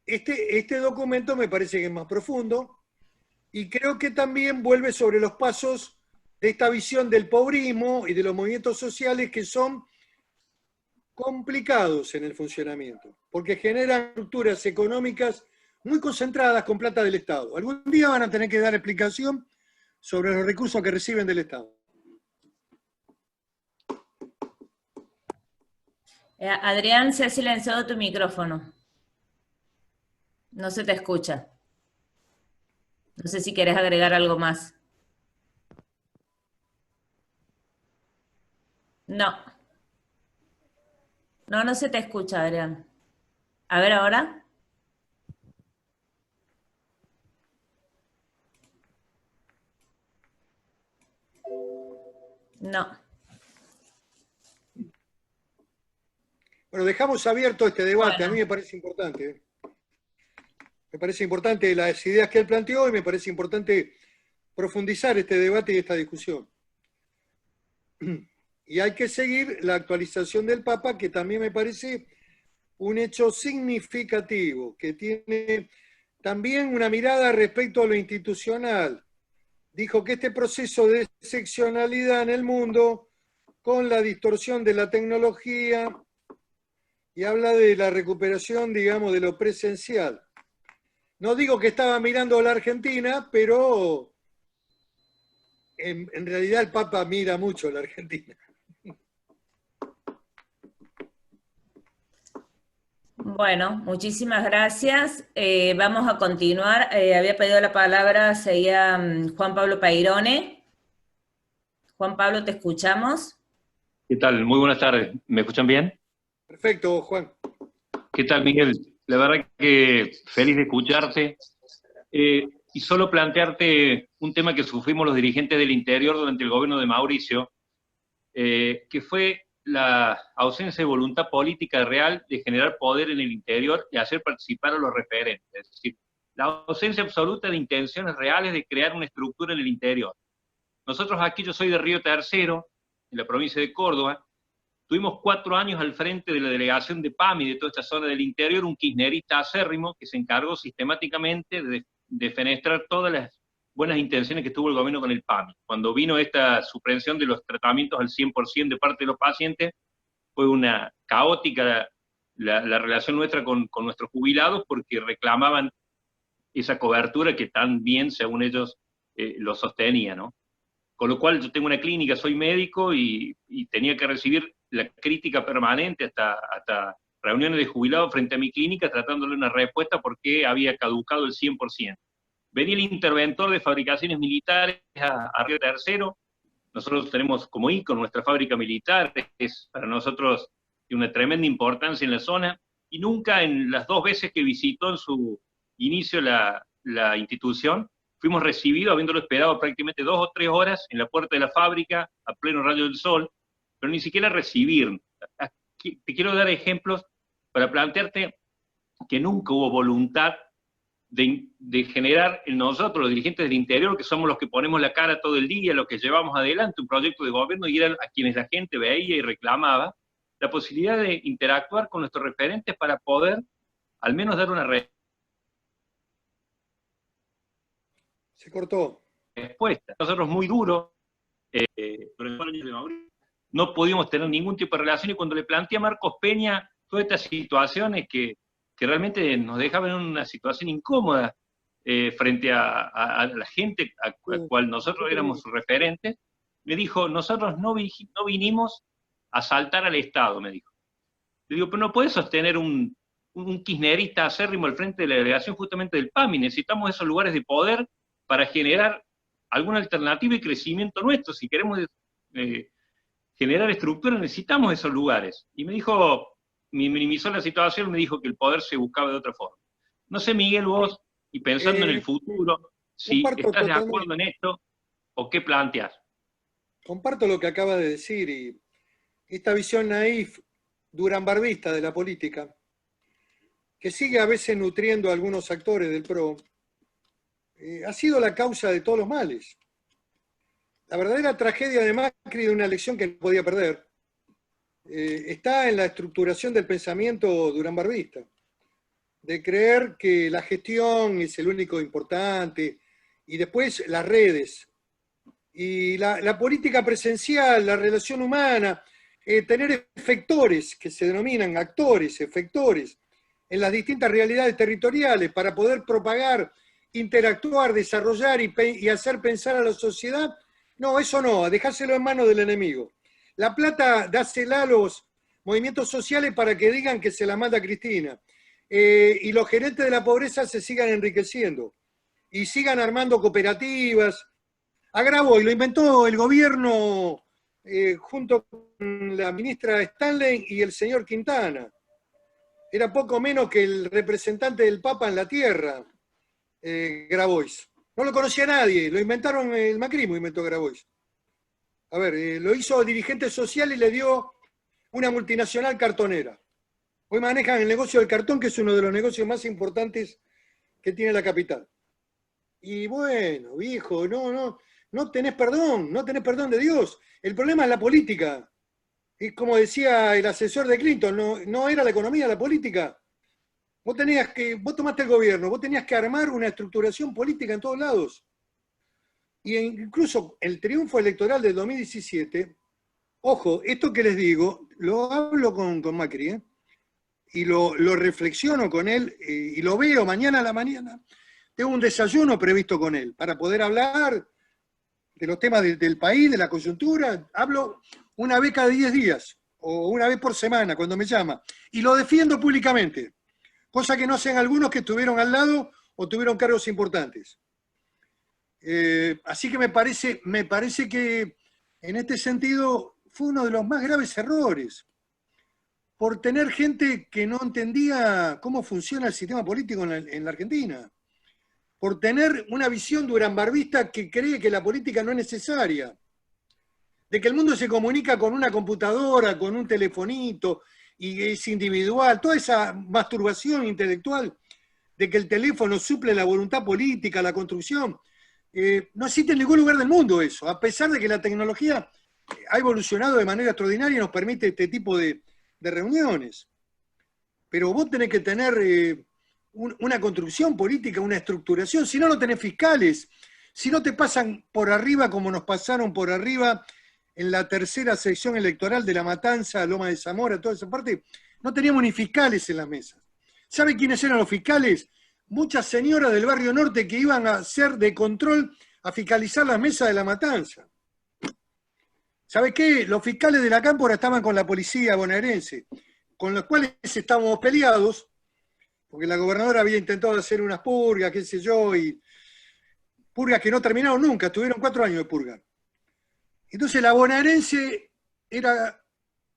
B: este documento me parece que es más profundo y creo que también vuelve sobre los pasos de esta visión del pobrismo y de los movimientos sociales que son complicados en el funcionamiento, porque generan estructuras económicas muy concentradas con plata del Estado. Algún día van a tener que dar explicación sobre los recursos que reciben del Estado.
C: Adrián, se ha silenciado tu micrófono. No se te escucha. No sé si querés agregar algo más. No. No se te escucha, Adrián. A ver ahora. No.
B: Bueno, dejamos abierto este debate.
C: Bueno.
B: A mí me parece importante. Me parece importante las ideas que él planteó y me parece importante profundizar este debate y esta discusión. Y hay que seguir la actualización del Papa, que también me parece un hecho significativo, que tiene también una mirada respecto a lo institucional. Dijo que este proceso de seccionalidad en el mundo, con la distorsión de la tecnología, y habla de la recuperación, digamos, de lo presencial. No digo que estaba mirando a la Argentina, pero en realidad el Papa mira mucho a la Argentina.
C: Bueno, muchísimas gracias. Vamos a continuar. Había pedido la palabra, seguía Juan Pablo Peirone. Juan Pablo, te escuchamos.
J: ¿Qué tal? Muy buenas tardes. ¿Me escuchan bien?
B: Perfecto, Juan.
J: ¿Qué tal, Miguel? La verdad que feliz de escucharte. Y solo plantearte un tema que sufrimos los dirigentes del interior durante el gobierno de Mauricio, que fue la ausencia de voluntad política real de generar poder en el interior y hacer participar a los referentes. Es decir, la ausencia absoluta de intenciones reales de crear una estructura en el interior. Nosotros aquí, yo soy de Río Tercero, en la provincia de Córdoba, tuvimos 4 años al frente de la delegación de PAMI de toda esta zona del interior, un kirchnerista acérrimo que se encargó sistemáticamente de fenestrar todas las buenas intenciones que tuvo el gobierno con el PAMI. Cuando vino esta suspensión de los tratamientos al 100% de parte de los pacientes, fue una caótica la relación nuestra con nuestros jubilados, porque reclamaban esa cobertura que tan bien, según ellos, lo sostenía, ¿no? Con lo cual yo tengo una clínica, soy médico y tenía que recibir la crítica permanente hasta reuniones de jubilados frente a mi clínica, tratándole una respuesta porque había caducado el 100%. Venía el interventor de fabricaciones militares a Río Tercero. Nosotros tenemos como ícono nuestra fábrica militar, es para nosotros de una tremenda importancia en la zona, y nunca en las 2 veces que visitó en su inicio la institución, fuimos recibidos, habiéndolo esperado prácticamente 2 o 3 horas en la puerta de la fábrica, a pleno rayo del sol, pero ni siquiera recibir. Te quiero dar ejemplos para plantearte que nunca hubo voluntad de generar en nosotros, los dirigentes del interior, que somos los que ponemos la cara todo el día, los que llevamos adelante un proyecto de gobierno, y eran a quienes la gente veía y reclamaba, la posibilidad de interactuar con nuestros referentes para poder al menos dar una
B: Se cortó.
J: respuesta. Nosotros muy duro, no pudimos tener ningún tipo de relación, y cuando le planteé a Marcos Peña todas estas situaciones que realmente nos dejaban en una situación incómoda frente a la gente a cual nosotros éramos sus referentes, me dijo, nosotros no vinimos a asaltar al Estado, me dijo. Le digo, pero no puedes sostener un kirchnerista acérrimo al frente de la delegación justamente del PAMI, necesitamos esos lugares de poder para generar alguna alternativa y crecimiento nuestro. Si queremos generar estructura, necesitamos esos lugares. Y me dijo, me minimizó la situación, me dijo que el poder se buscaba de otra forma. No sé, Miguel, vos, y pensando en el futuro, si estás de acuerdo en esto, o qué planteas.
B: Comparto lo que acaba de decir, y esta visión naif, duranbarbista de la política, que sigue a veces nutriendo a algunos actores del PRO, ha sido la causa de todos los males. La verdadera tragedia de Macri, de una elección que no podía perder, está en la estructuración del pensamiento duranbarbista, de creer que la gestión es el único importante, y después las redes, y la política presencial, la relación humana, tener efectores, que se denominan actores, efectores, en las distintas realidades territoriales para poder propagar, interactuar, desarrollar y hacer pensar a la sociedad. No, eso no, dejárselo en manos del enemigo. La plata, dásela a los movimientos sociales para que digan que se la manda Cristina. Y los gerentes de la pobreza se sigan enriqueciendo. Y sigan armando cooperativas. A Grabois lo inventó el gobierno junto con la ministra Stanley y el señor Quintana. Era poco menos que el representante del Papa en la tierra, Grabois. No lo conocía nadie, lo inventaron, el macrismo inventó Grabois. A ver, lo hizo dirigente social y le dio una multinacional cartonera. Hoy manejan el negocio del cartón, que es uno de los negocios más importantes que tiene la capital. Y bueno, viejo, no tenés perdón, no tenés perdón de Dios. El problema es la política. Es como decía el asesor de Clinton, no era la economía, la política. Vos tomaste el gobierno, vos tenías que armar una estructuración política en todos lados. Y incluso el triunfo electoral del 2017, ojo, esto que les digo, lo hablo con Macri, y lo reflexiono con él, y lo veo mañana a la mañana. Tengo un desayuno previsto con él, para poder hablar de los temas del país, de la coyuntura. Hablo una vez cada 10 días, o una vez por semana, cuando me llama. Y lo defiendo públicamente. Cosa que no hacen algunos que estuvieron al lado o tuvieron cargos importantes. Así que me parece que en este sentido fue uno de los más graves errores, por tener gente que no entendía cómo funciona el sistema político en la Argentina, por tener una visión duranbarbista que cree que la política no es necesaria, de que el mundo se comunica con una computadora, con un telefonito, y es individual, toda esa masturbación intelectual de que el teléfono suple la voluntad política, la construcción, no existe en ningún lugar del mundo eso, a pesar de que la tecnología ha evolucionado de manera extraordinaria y nos permite este tipo de reuniones. Pero vos tenés que tener una construcción política, una estructuración, si no, no tenés fiscales, si no te pasan por arriba como nos pasaron por arriba en la tercera sección electoral de La Matanza, Loma de Zamora, toda esa parte, no teníamos ni fiscales en las mesas. ¿Sabe quiénes eran los fiscales? Muchas señoras del barrio norte que iban a hacer de control, a fiscalizar las mesas de La Matanza. ¿Sabe qué? Los fiscales de la Cámpora estaban con la policía bonaerense, con los cuales estábamos peleados, porque la gobernadora había intentado hacer unas purgas, qué sé yo, y purgas que no terminaron nunca, tuvieron 4 años de purga. Entonces la bonaerense era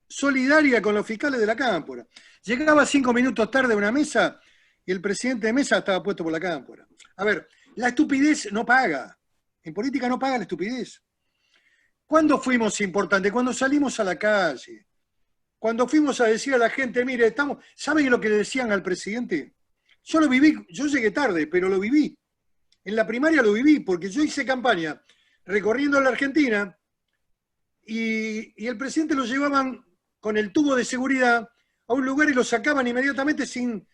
B: solidaria con los fiscales de la Cámpora. Llegaba 5 minutos tarde a una mesa y el presidente de mesa estaba puesto por la Cámpora. A ver, la estupidez no paga. En política no paga la estupidez. ¿Cuándo fuimos importantes? Cuando salimos a la calle. Cuando fuimos a decir a la gente, mire, ¿saben lo que le decían al presidente? Yo lo viví, yo llegué tarde, pero lo viví. En la primaria lo viví, porque yo hice campaña recorriendo la Argentina y el presidente lo llevaban con el tubo de seguridad a un lugar y lo sacaban inmediatamente sin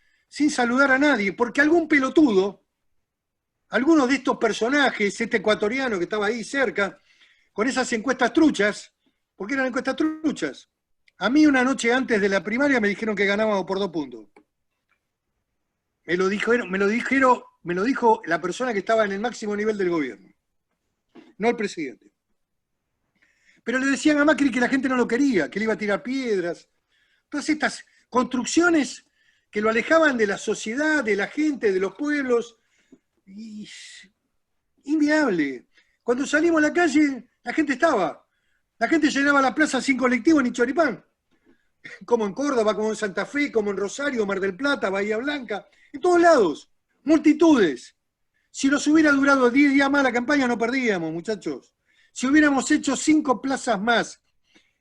B: saludar a nadie, porque algún pelotudo, alguno de estos personajes, este ecuatoriano que estaba ahí cerca, con esas encuestas truchas, porque eran encuestas truchas. A mí una noche antes de la primaria me dijeron que ganábamos por 2 puntos. Me lo dijo la persona que estaba en el máximo nivel del gobierno, no el presidente. Pero le decían a Macri que la gente no lo quería, que le iba a tirar piedras. Todas estas construcciones que lo alejaban de la sociedad, de la gente, de los pueblos. Y inviable. Cuando salimos a la calle, la gente estaba. La gente llenaba la plaza sin colectivo ni choripán. Como en Córdoba, como en Santa Fe, como en Rosario, Mar del Plata, Bahía Blanca. En todos lados. Multitudes. Si nos hubiera durado 10 días más la campaña, no perdíamos, muchachos. Si hubiéramos hecho 5 plazas más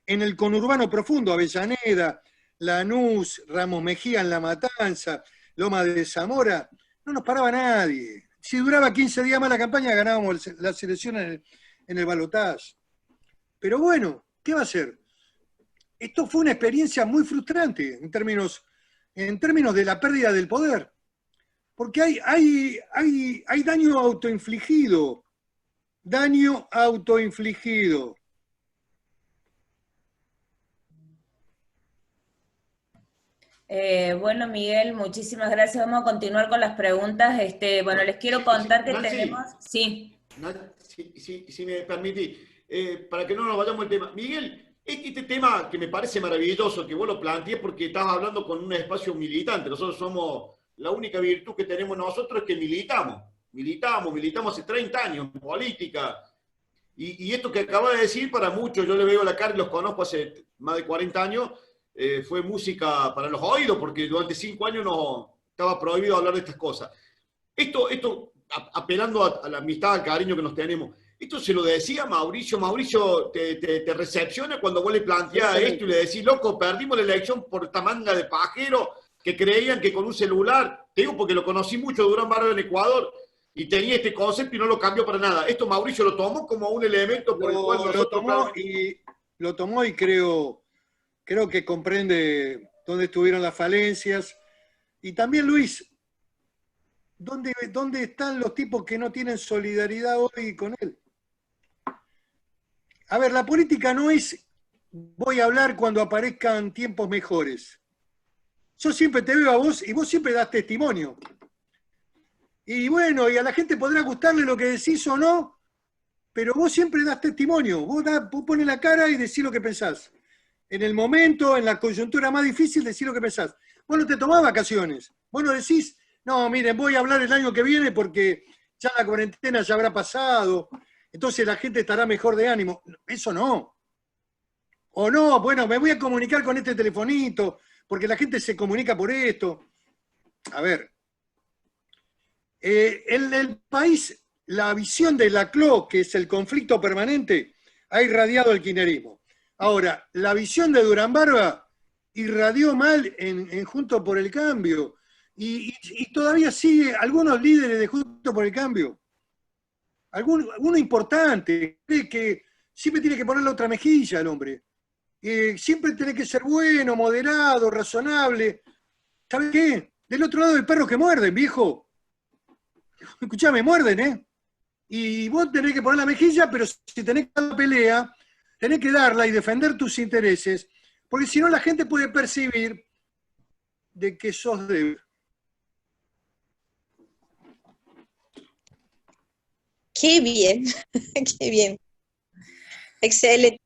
B: en el conurbano profundo, Avellaneda, Lanús, Ramos Mejía en La Matanza, Loma de Zamora, no nos paraba nadie. Si duraba 15 días más la campaña, ganábamos las elecciones en el balotaje. Pero bueno, ¿qué va a hacer? Esto fue una experiencia muy frustrante en términos de la pérdida del poder. Porque hay daño autoinfligido. Daño autoinfligido.
C: Bueno, Miguel, muchísimas gracias. Vamos a continuar con las preguntas. Bueno, les quiero contar que
A: Nancy,
C: tenemos... Sí.
A: Si me permitís, para que no nos vayamos al tema. Miguel, este tema que me parece maravilloso, que vos lo planteés porque estás hablando con un espacio militante. Nosotros somos, la única virtud que tenemos nosotros es que militamos hace 30 años en política. Y esto que acabas de decir, para muchos, yo le veo la cara y los conozco hace más de 40 años, fue música para los oídos, porque durante 5 años no estaba prohibido hablar de estas cosas. Esto apelando a la amistad, al cariño que nos tenemos, esto se lo decía Mauricio. Mauricio te recepciona cuando vos le planteás esto y le decís, loco, perdimos la elección por esta manga de pajeros que creían que con un celular, te digo porque lo conocí mucho de Durán Barrio en Ecuador, y tenía este concepto y no lo cambió para nada. Esto Mauricio lo tomó como un elemento por el cual nosotros...
B: Lo tomó y creo que comprende dónde estuvieron las falencias. Y también, Luis, ¿dónde están los tipos que no tienen solidaridad hoy con él? A ver, la política no es voy a hablar cuando aparezcan tiempos mejores. Yo siempre te veo a vos y vos siempre das testimonio. Y bueno, y a la gente podrá gustarle lo que decís o no, pero vos siempre das testimonio. Vos pones la cara y decís lo que pensás. En el momento, en la coyuntura más difícil, decís lo que pensás. Vos no te tomás vacaciones. Vos no decís, no, miren, voy a hablar el año que viene porque ya la cuarentena ya habrá pasado, entonces la gente estará mejor de ánimo. Eso no. O no, bueno, me voy a comunicar con este telefonito, porque la gente se comunica por esto. A ver, en el país, la visión de Laclau, que es el conflicto permanente, ha irradiado el kirchnerismo. Ahora, la visión de Durán Barba irradió mal en Juntos por el Cambio. Y todavía sigue algunos líderes de Juntos por el Cambio. Alguno importante cree que siempre tiene que ponerle otra mejilla al hombre. Siempre tiene que ser bueno, moderado, razonable. ¿Sabes qué? Del otro lado hay perros que muerden, viejo. Escuchame, muerden, ¿eh? Y vos tenés que poner la mejilla, pero si tenés que dar la pelea, tenés que darla y defender tus intereses, porque si no la gente puede percibir de que sos débil.
K: Qué bien, qué bien. Excelente.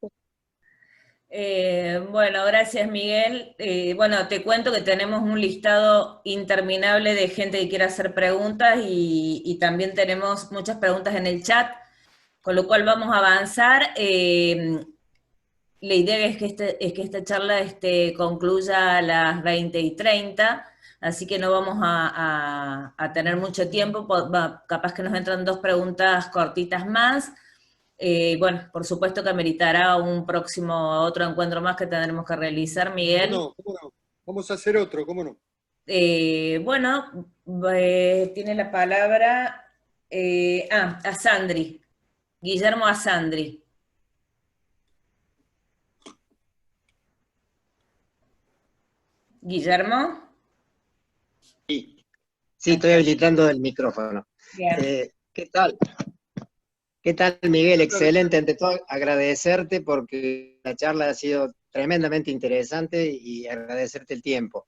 C: Bueno, gracias Miguel. Bueno, te cuento que tenemos un listado interminable de gente que quiere hacer preguntas y también tenemos muchas preguntas en el chat, con lo cual vamos a avanzar. La idea es que esta charla concluya a las 20:30, así que no vamos a tener mucho tiempo, capaz que nos entran 2 preguntas cortitas más. Bueno, por supuesto que ameritará otro encuentro más que tendremos que realizar, Miguel.
B: ¿Cómo no? Vamos a hacer otro, ¿cómo no?
C: Bueno, tiene la palabra Asandri, Guillermo Asandri. Guillermo.
L: Sí, estoy habilitando el micrófono. ¿Qué tal? ¿Qué tal, Miguel? Excelente. Ante todo, agradecerte porque la charla ha sido tremendamente interesante y agradecerte el tiempo.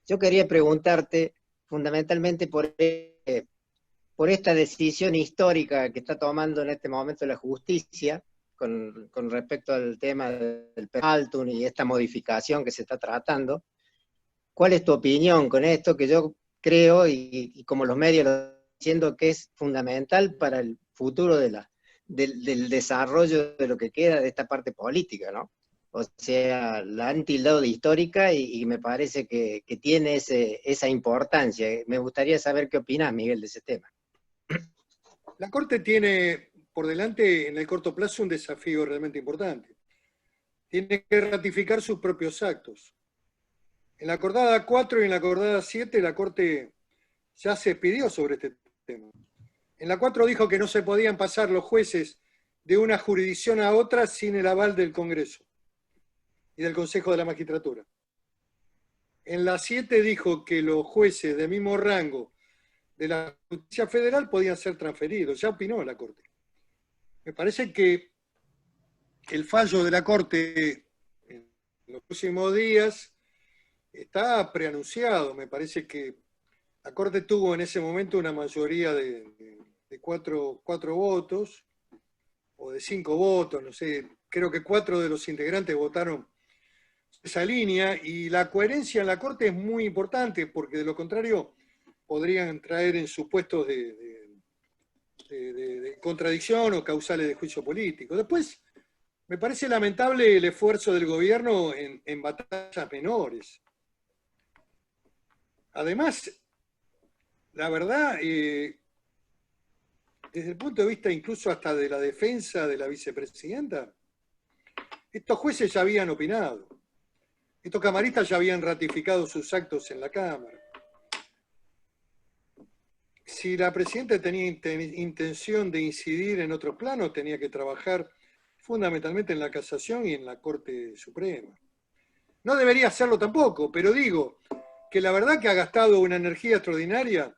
L: Yo quería preguntarte fundamentalmente por esta decisión histórica que está tomando en este momento la justicia con respecto al tema del Peraltun y esta modificación que se está tratando. ¿Cuál es tu opinión con esto? Que yo creo, y como los medios lo están diciendo, que es fundamental para el futuro del desarrollo de lo que queda de esta parte política, ¿no? O sea, la han tildado de histórica y me parece que tiene esa importancia. Me gustaría saber qué opinas, Miguel, de ese tema.
B: La Corte tiene por delante en el corto plazo un desafío realmente importante. Tiene que ratificar sus propios actos. En la acordada 4 y en la acordada 7 la Corte ya se expidió sobre este tema. En la 4 dijo que no se podían pasar los jueces de una jurisdicción a otra sin el aval del Congreso y del Consejo de la Magistratura. En la 7 dijo que los jueces de mismo rango de la Justicia Federal podían ser transferidos. Ya opinó la Corte. Me parece que el fallo de la Corte en los próximos días está preanunciado. Me parece que la Corte tuvo en ese momento una mayoría de 4 votos, o de 5 votos, no sé, creo que 4 de los integrantes votaron esa línea, y la coherencia en la Corte es muy importante, porque de lo contrario podrían traer en supuestos de contradicción o causales de juicio político. Después, me parece lamentable el esfuerzo del gobierno en batallas menores. Además, la verdad, desde el punto de vista incluso hasta de la defensa de la vicepresidenta, estos jueces ya habían opinado. Estos camaristas ya habían ratificado sus actos en la Cámara. Si la presidenta tenía intención de incidir en otros planos, tenía que trabajar fundamentalmente en la Casación y en la Corte Suprema. No debería hacerlo tampoco, pero digo que la verdad que ha gastado una energía extraordinaria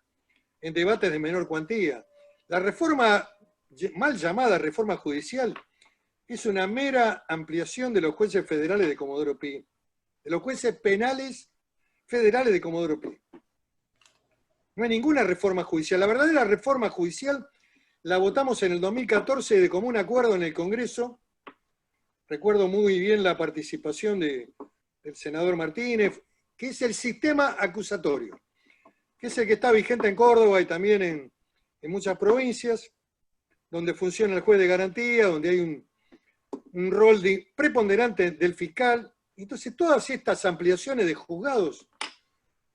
B: en debates de menor cuantía. La reforma, mal llamada reforma judicial, es una mera ampliación de los jueces federales de Comodoro Pi, de los jueces penales federales de Comodoro Pi. No hay ninguna reforma judicial. La verdadera reforma judicial la votamos en el 2014 de común acuerdo en el Congreso. Recuerdo muy bien la participación del senador Martínez, que es el sistema acusatorio, que es el que está vigente en Córdoba y también en muchas provincias, donde funciona el juez de garantía, donde hay un rol preponderante del fiscal. Entonces, todas estas ampliaciones de juzgados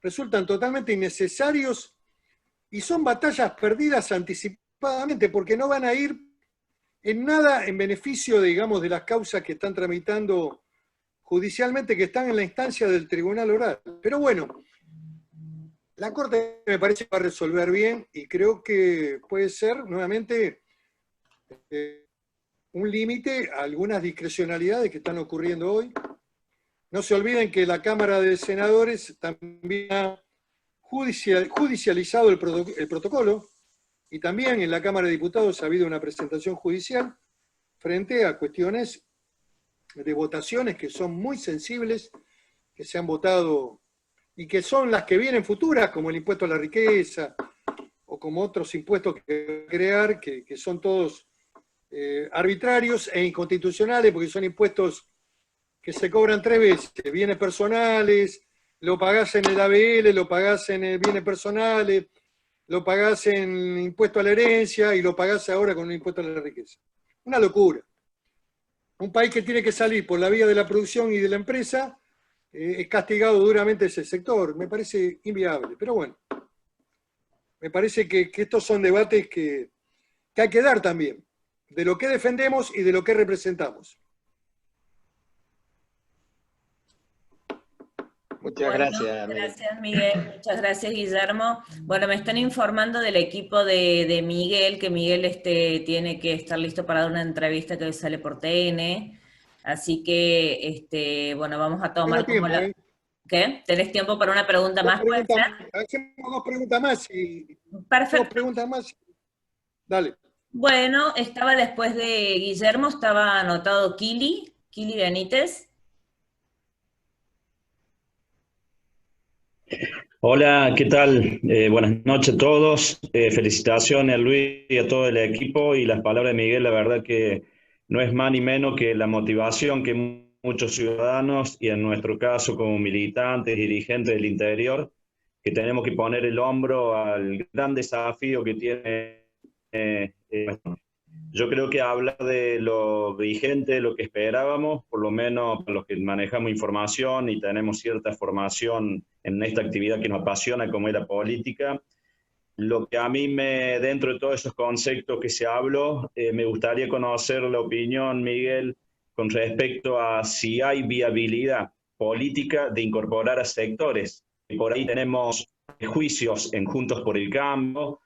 B: resultan totalmente innecesarios y son batallas perdidas anticipadamente, porque no van a ir en nada en beneficio, digamos, de las causas que están tramitando judicialmente, que están en la instancia del tribunal oral. Pero bueno, la Corte me parece que va a resolver bien y creo que puede ser nuevamente un límite a algunas discrecionalidades que están ocurriendo hoy. No se olviden que la Cámara de Senadores también ha judicializado el protocolo, y también en la Cámara de Diputados ha habido una presentación judicial frente a cuestiones de votaciones que son muy sensibles, que se han votado y que son las que vienen futuras, como el impuesto a la riqueza, o como otros impuestos que crear, que son todos arbitrarios e inconstitucionales, porque son impuestos que se cobran 3 veces, bienes personales, lo pagás en el ABL, lo pagás en el bienes personales, lo pagás en impuesto a la herencia y lo pagás ahora con un impuesto a la riqueza. Una locura. Un país que tiene que salir por la vía de la producción y de la empresa, es castigado duramente ese sector. Me parece inviable, pero bueno. Me parece que estos son debates que hay que dar también, de lo que defendemos y de lo que representamos.
L: Muchas gracias, Miguel.
C: Gracias, Miguel. Muchas gracias, Guillermo. Bueno, me están informando del equipo de Miguel, que Miguel tiene que estar listo para dar una entrevista que hoy sale por TN. Así que, bueno, vamos a tomar
B: Tengo
C: como
B: tiempo,
C: ¿Qué? ¿Tenés tiempo para una pregunta más? ¿Puede ser?
B: Hacemos 2 preguntas más.
C: Perfecto.
B: 2 preguntas más. Dale.
C: Bueno, estaba después de Guillermo, estaba anotado Kili Benítez.
M: Hola, ¿qué tal? Buenas noches a todos. Felicitaciones a Luis y a todo el equipo, y las palabras de Miguel, la verdad que no es más ni menos que la motivación que muchos ciudadanos, y en nuestro caso como militantes, dirigentes del interior, que tenemos que poner el hombro al gran desafío que tiene. Yo creo que hablar de lo vigente, de lo que esperábamos, por lo menos para los que manejamos información y tenemos cierta formación en esta actividad que nos apasiona, como es la política, lo que a mí dentro de todos esos conceptos que se habló, me gustaría conocer la opinión, Miguel, con respecto a si hay viabilidad política de incorporar a sectores. Por ahí tenemos juicios en Juntos por el Cambio,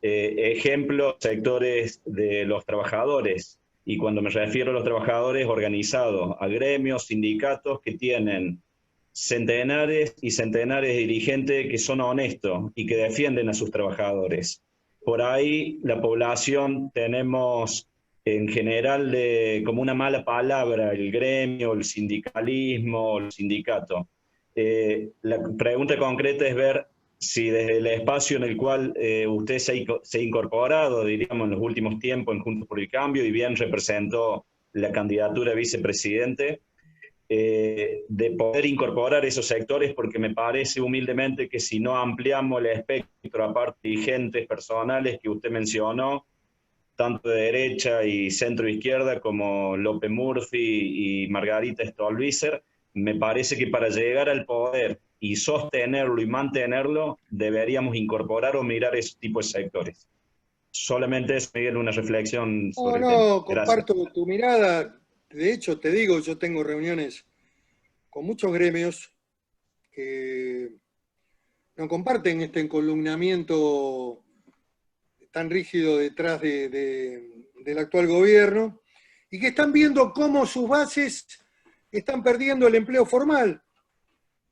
M: ejemplo, sectores de los trabajadores, y cuando me refiero a los trabajadores organizados, a gremios, sindicatos que tienen centenares y centenares de dirigentes que son honestos y que defienden a sus trabajadores. Por ahí la población tenemos en general como una mala palabra el gremio, el sindicalismo, el sindicato. La pregunta concreta es ver si desde el espacio en el cual usted se ha incorporado, diríamos, en los últimos tiempos en Juntos por el Cambio, y bien representó la candidatura a vicepresidente, de poder incorporar esos sectores, porque me parece humildemente que si no ampliamos el espectro, aparte de dirigentes personales que usted mencionó, tanto de derecha y centro-izquierda como López Murphy y Margarita Stolbizer, me parece que para llegar al poder y sostenerlo y mantenerlo, deberíamos incorporar o mirar ese tipo de sectores. Solamente eso, Miguel, una reflexión sobre el tema.
B: Comparto tu mirada. De hecho, te digo, yo tengo reuniones con muchos gremios que no comparten este encolumnamiento tan rígido detrás del actual gobierno, y que están viendo cómo sus bases están perdiendo el empleo formal.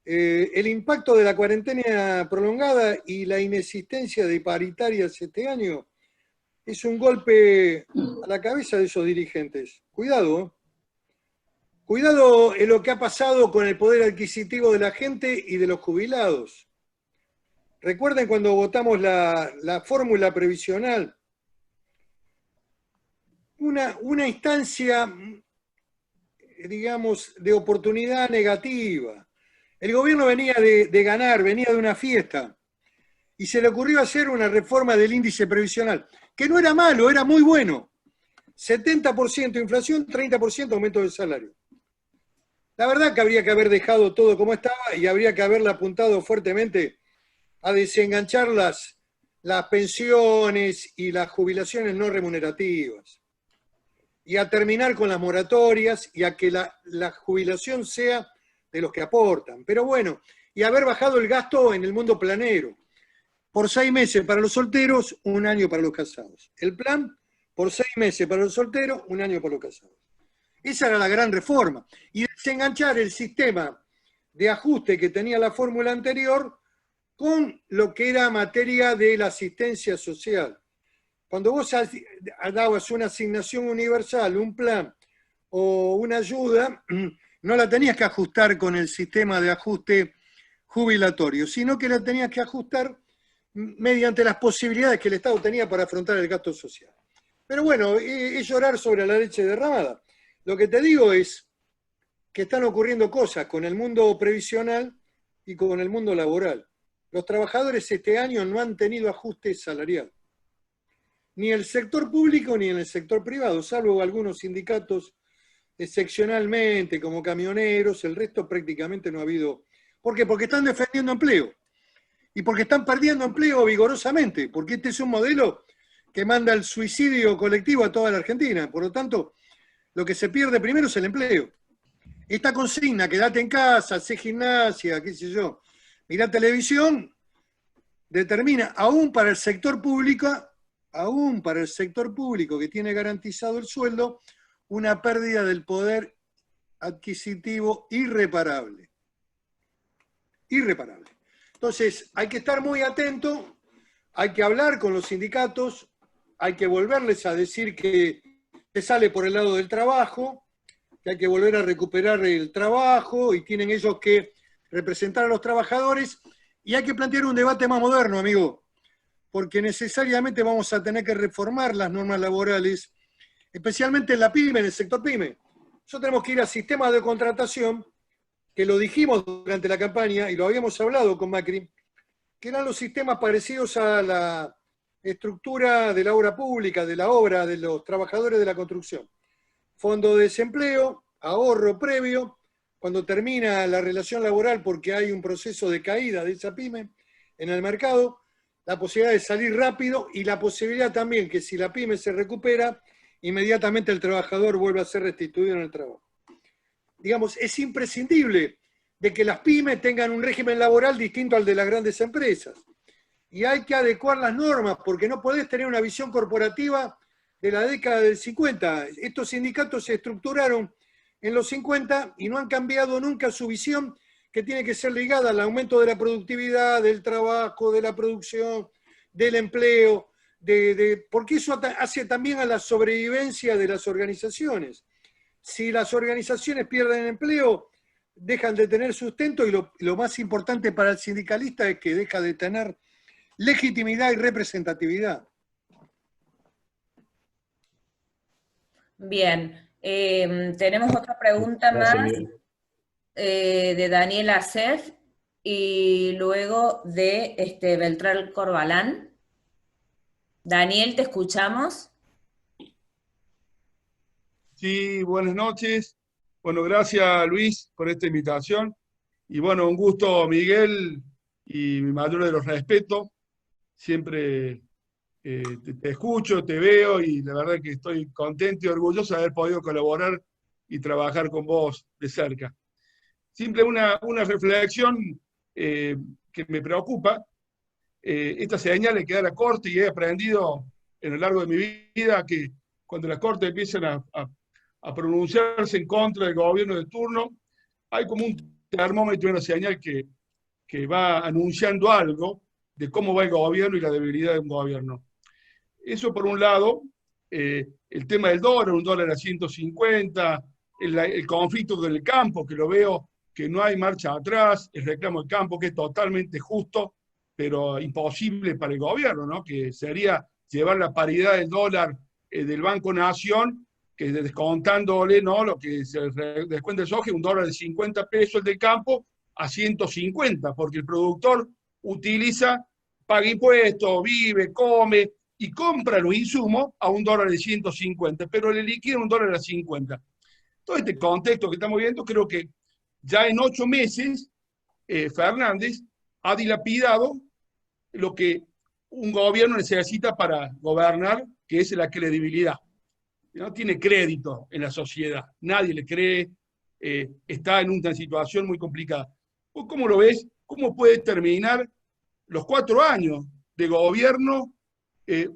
B: El impacto de la cuarentena prolongada y la inexistencia de paritarias este año es un golpe a la cabeza de esos dirigentes. Cuidado, ¿eh? Cuidado en lo que ha pasado con el poder adquisitivo de la gente y de los jubilados. Recuerden cuando votamos la fórmula previsional, una instancia, digamos, de oportunidad negativa. El gobierno venía de ganar, venía de una fiesta, y se le ocurrió hacer una reforma del índice previsional, que no era malo, era muy bueno. 70% inflación, 30% aumento del salario. La verdad que habría que haber dejado todo como estaba y habría que haberle apuntado fuertemente a desenganchar las pensiones y las jubilaciones no remunerativas, y a terminar con las moratorias, y a que la jubilación sea de los que aportan. Pero bueno, y haber bajado el gasto en el mundo planero. Por 6 meses para los solteros, 1 año para los casados. El plan por 6 meses para los solteros, 1 año para los casados. Esa era la gran reforma. Y desenganchar el sistema de ajuste que tenía la fórmula anterior con lo que era materia de la asistencia social. Cuando vos dabas una asignación universal, un plan o una ayuda, no la tenías que ajustar con el sistema de ajuste jubilatorio, sino que la tenías que ajustar mediante las posibilidades que el Estado tenía para afrontar el gasto social. Pero bueno, es llorar sobre la leche derramada. Lo que te digo es que están ocurriendo cosas con el mundo previsional y con el mundo laboral. Los trabajadores este año no han tenido ajuste salarial, ni en el sector público ni en el sector privado, salvo algunos sindicatos excepcionalmente, como camioneros, el resto prácticamente no ha habido. ¿Por qué? Porque están defendiendo empleo. Y porque están perdiendo empleo vigorosamente, porque este es un modelo que manda el suicidio colectivo a toda la Argentina. Por lo tanto, lo que se pierde primero es el empleo. Esta consigna, quédate en casa, hacé gimnasia, qué sé yo, mirá televisión, determina, aún para el sector público que tiene garantizado el sueldo, una pérdida del poder adquisitivo irreparable. Irreparable. Entonces, hay que estar muy atento, hay que hablar con los sindicatos, hay que volverles a decir que se sale por el lado del trabajo, que hay que volver a recuperar el trabajo y tienen ellos que representar a los trabajadores y hay que plantear un debate más moderno, amigo, porque necesariamente vamos a tener que reformar las normas laborales, especialmente en la PYME, en el sector PYME. Nosotros tenemos que ir a sistemas de contratación, que lo dijimos durante la campaña y lo habíamos hablado con Macri, que eran los sistemas parecidos a la estructura de la obra pública, de la obra de los trabajadores de la construcción. Fondo de desempleo, ahorro previo, cuando termina la relación laboral porque hay un proceso de caída de esa pyme en el mercado, la posibilidad de salir rápido y la posibilidad también que si la pyme se recupera, inmediatamente el trabajador vuelve a ser restituido en el trabajo. Digamos, es imprescindible de que las pymes tengan un régimen laboral distinto al de las grandes empresas. Y hay que adecuar las normas, porque no podés tener una visión corporativa de la década del 50. Estos sindicatos se estructuraron en los 50 y no han cambiado nunca su visión, que tiene que ser ligada al aumento de la productividad, del trabajo, de la producción, del empleo, porque eso hace también a la sobrevivencia de las organizaciones. Si las organizaciones pierden empleo, dejan de tener sustento y lo más importante para el sindicalista es que deja de tener legitimidad y representatividad.
C: Bien, tenemos otra pregunta más de Daniel Acef y luego de Beltrán Corbalán. Daniel, ¿te escuchamos?
N: Sí, buenas noches. Bueno, gracias Luis por esta invitación. Y bueno, un gusto Miguel y mi mayor de los respetos. Siempre te escucho, te veo y la verdad que estoy contento y orgulloso de haber podido colaborar y trabajar con vos de cerca. Simple una reflexión que me preocupa. Esta señal hay que dar a Corte y he aprendido en lo largo de mi vida que cuando las Cortes empiezan a pronunciarse en contra del gobierno de turno, hay como un termómetro, una señal que va anunciando algo de cómo va el gobierno y la debilidad de un gobierno. Eso por un lado, el tema del dólar, un dólar a 150, el conflicto con el campo, que lo veo que no hay marcha atrás, el reclamo del campo, que es totalmente justo, pero imposible para el gobierno, ¿no? Que sería llevar la paridad del dólar del Banco Nación, que descontándole, ¿no?, lo que se descuenta el soja, un dólar de 50 pesos el del campo a 150, porque el productor utiliza, paga impuestos, vive, come y compra los insumos a un dólar de 150, pero le liquida un dólar a 50. Todo este contexto que estamos viendo, creo que ya en 8 meses Fernández ha dilapidado lo que un gobierno necesita para gobernar, que es la credibilidad. No tiene crédito en la sociedad, nadie le cree, está en una situación muy complicada. ¿Vos cómo lo ves? ¿Cómo puede terminar los 4 años de gobierno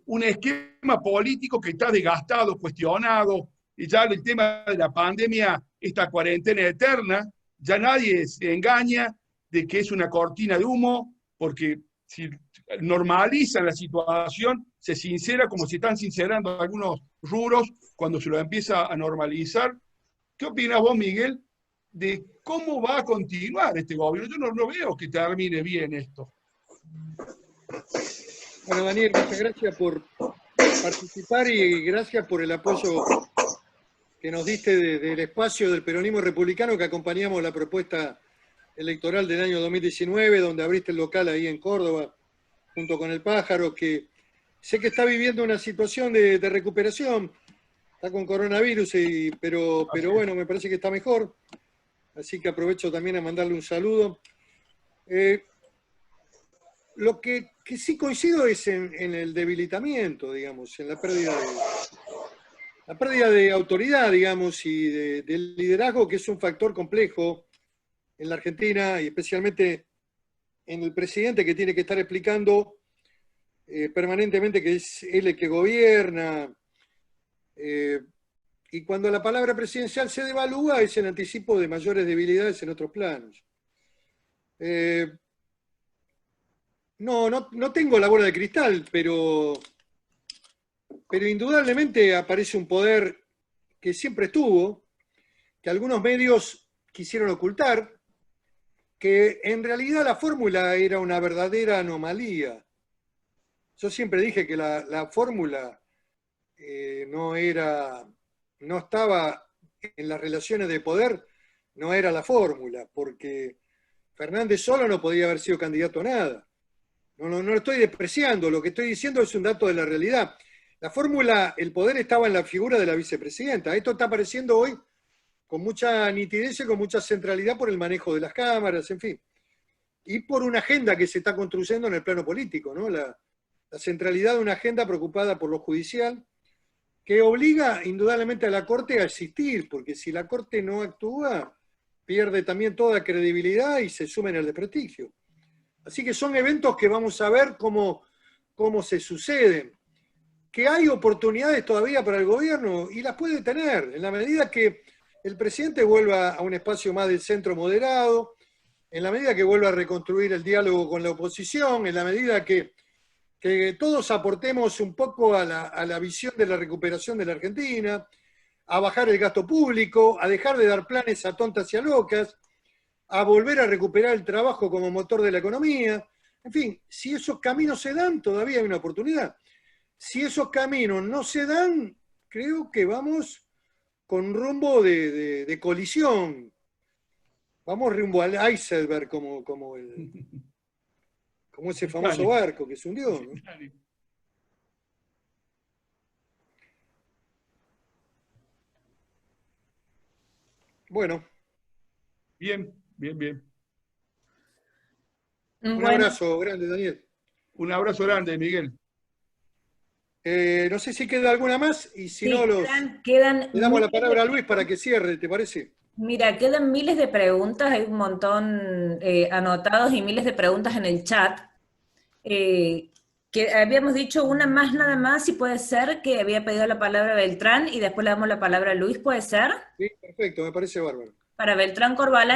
N: un esquema político que está desgastado, cuestionado, y ya el tema de la pandemia, esta cuarentena eterna, ya nadie se engaña de que es una cortina de humo, porque si normalizan la situación, se sincera como se están sincerando algunos rubros cuando se lo empieza a normalizar. ¿Qué opinas vos, Miguel, de cómo va a continuar este gobierno? Yo no veo que termine bien esto.
B: Bueno, Daniel, muchas gracias por participar y gracias por el apoyo que nos diste del espacio del peronismo republicano que acompañamos la propuesta electoral del año 2019, donde abriste el local ahí en Córdoba, junto con el Pájaro, que sé que está viviendo una situación de recuperación, está con coronavirus, pero bueno, me parece que está mejor, así que aprovecho también a mandarle un saludo. Lo que sí coincido es en el debilitamiento, digamos, en la pérdida de autoridad, digamos, y del liderazgo, que es un factor complejo en la Argentina, y especialmente en el presidente, que tiene que estar explicando permanentemente que es él el que gobierna, y cuando la palabra presidencial se devalúa es en anticipo de mayores debilidades en otros planos. No tengo la bola de cristal, pero indudablemente aparece un poder que siempre estuvo, que algunos medios quisieron ocultar, que en realidad la fórmula era una verdadera anomalía. Yo siempre dije que la fórmula no estaba en las relaciones de poder, no era la fórmula, porque Fernández solo no podía haber sido candidato a nada. No lo estoy despreciando, lo que estoy diciendo es un dato de la realidad. La fórmula, el poder estaba en la figura de la vicepresidenta. Esto está apareciendo hoy con mucha nitidez y con mucha centralidad por el manejo de las cámaras, en fin. Y por una agenda que se está construyendo en el plano político, ¿no? La centralidad de una agenda preocupada por lo judicial, que obliga indudablemente a la Corte a existir, porque si la Corte no actúa, pierde también toda credibilidad y se sume en el desprestigio. Así que son eventos que vamos a ver cómo se suceden. Que hay oportunidades todavía para el gobierno, y las puede tener, en la medida que el presidente vuelva a un espacio más del centro moderado, en la medida que vuelva a reconstruir el diálogo con la oposición, en la medida que todos aportemos un poco a la visión de la recuperación de la Argentina, a bajar el gasto público, a dejar de dar planes a tontas y a locas, a volver a recuperar el trabajo como motor de la economía. En fin, si esos caminos se dan, todavía hay una oportunidad. Si esos caminos no se dan, creo que vamos con rumbo de colisión. Vamos rumbo al iceberg, como ese famoso barco que se hundió, ¿no? Bueno.
N: Bien.
B: Un abrazo grande, Daniel.
N: Un abrazo grande, Miguel.
B: No sé si queda alguna más, y si no, le damos la
C: miles
B: palabra a Luis para que cierre, ¿te parece?
C: Mira, quedan miles de preguntas, hay un montón anotados y miles de preguntas en el chat. Que habíamos dicho una más nada más, si puede ser, que había pedido la palabra Beltrán y después le damos la palabra a Luis, ¿puede ser?
B: Sí, perfecto, me parece bárbaro.
C: Para Beltrán Corbalán.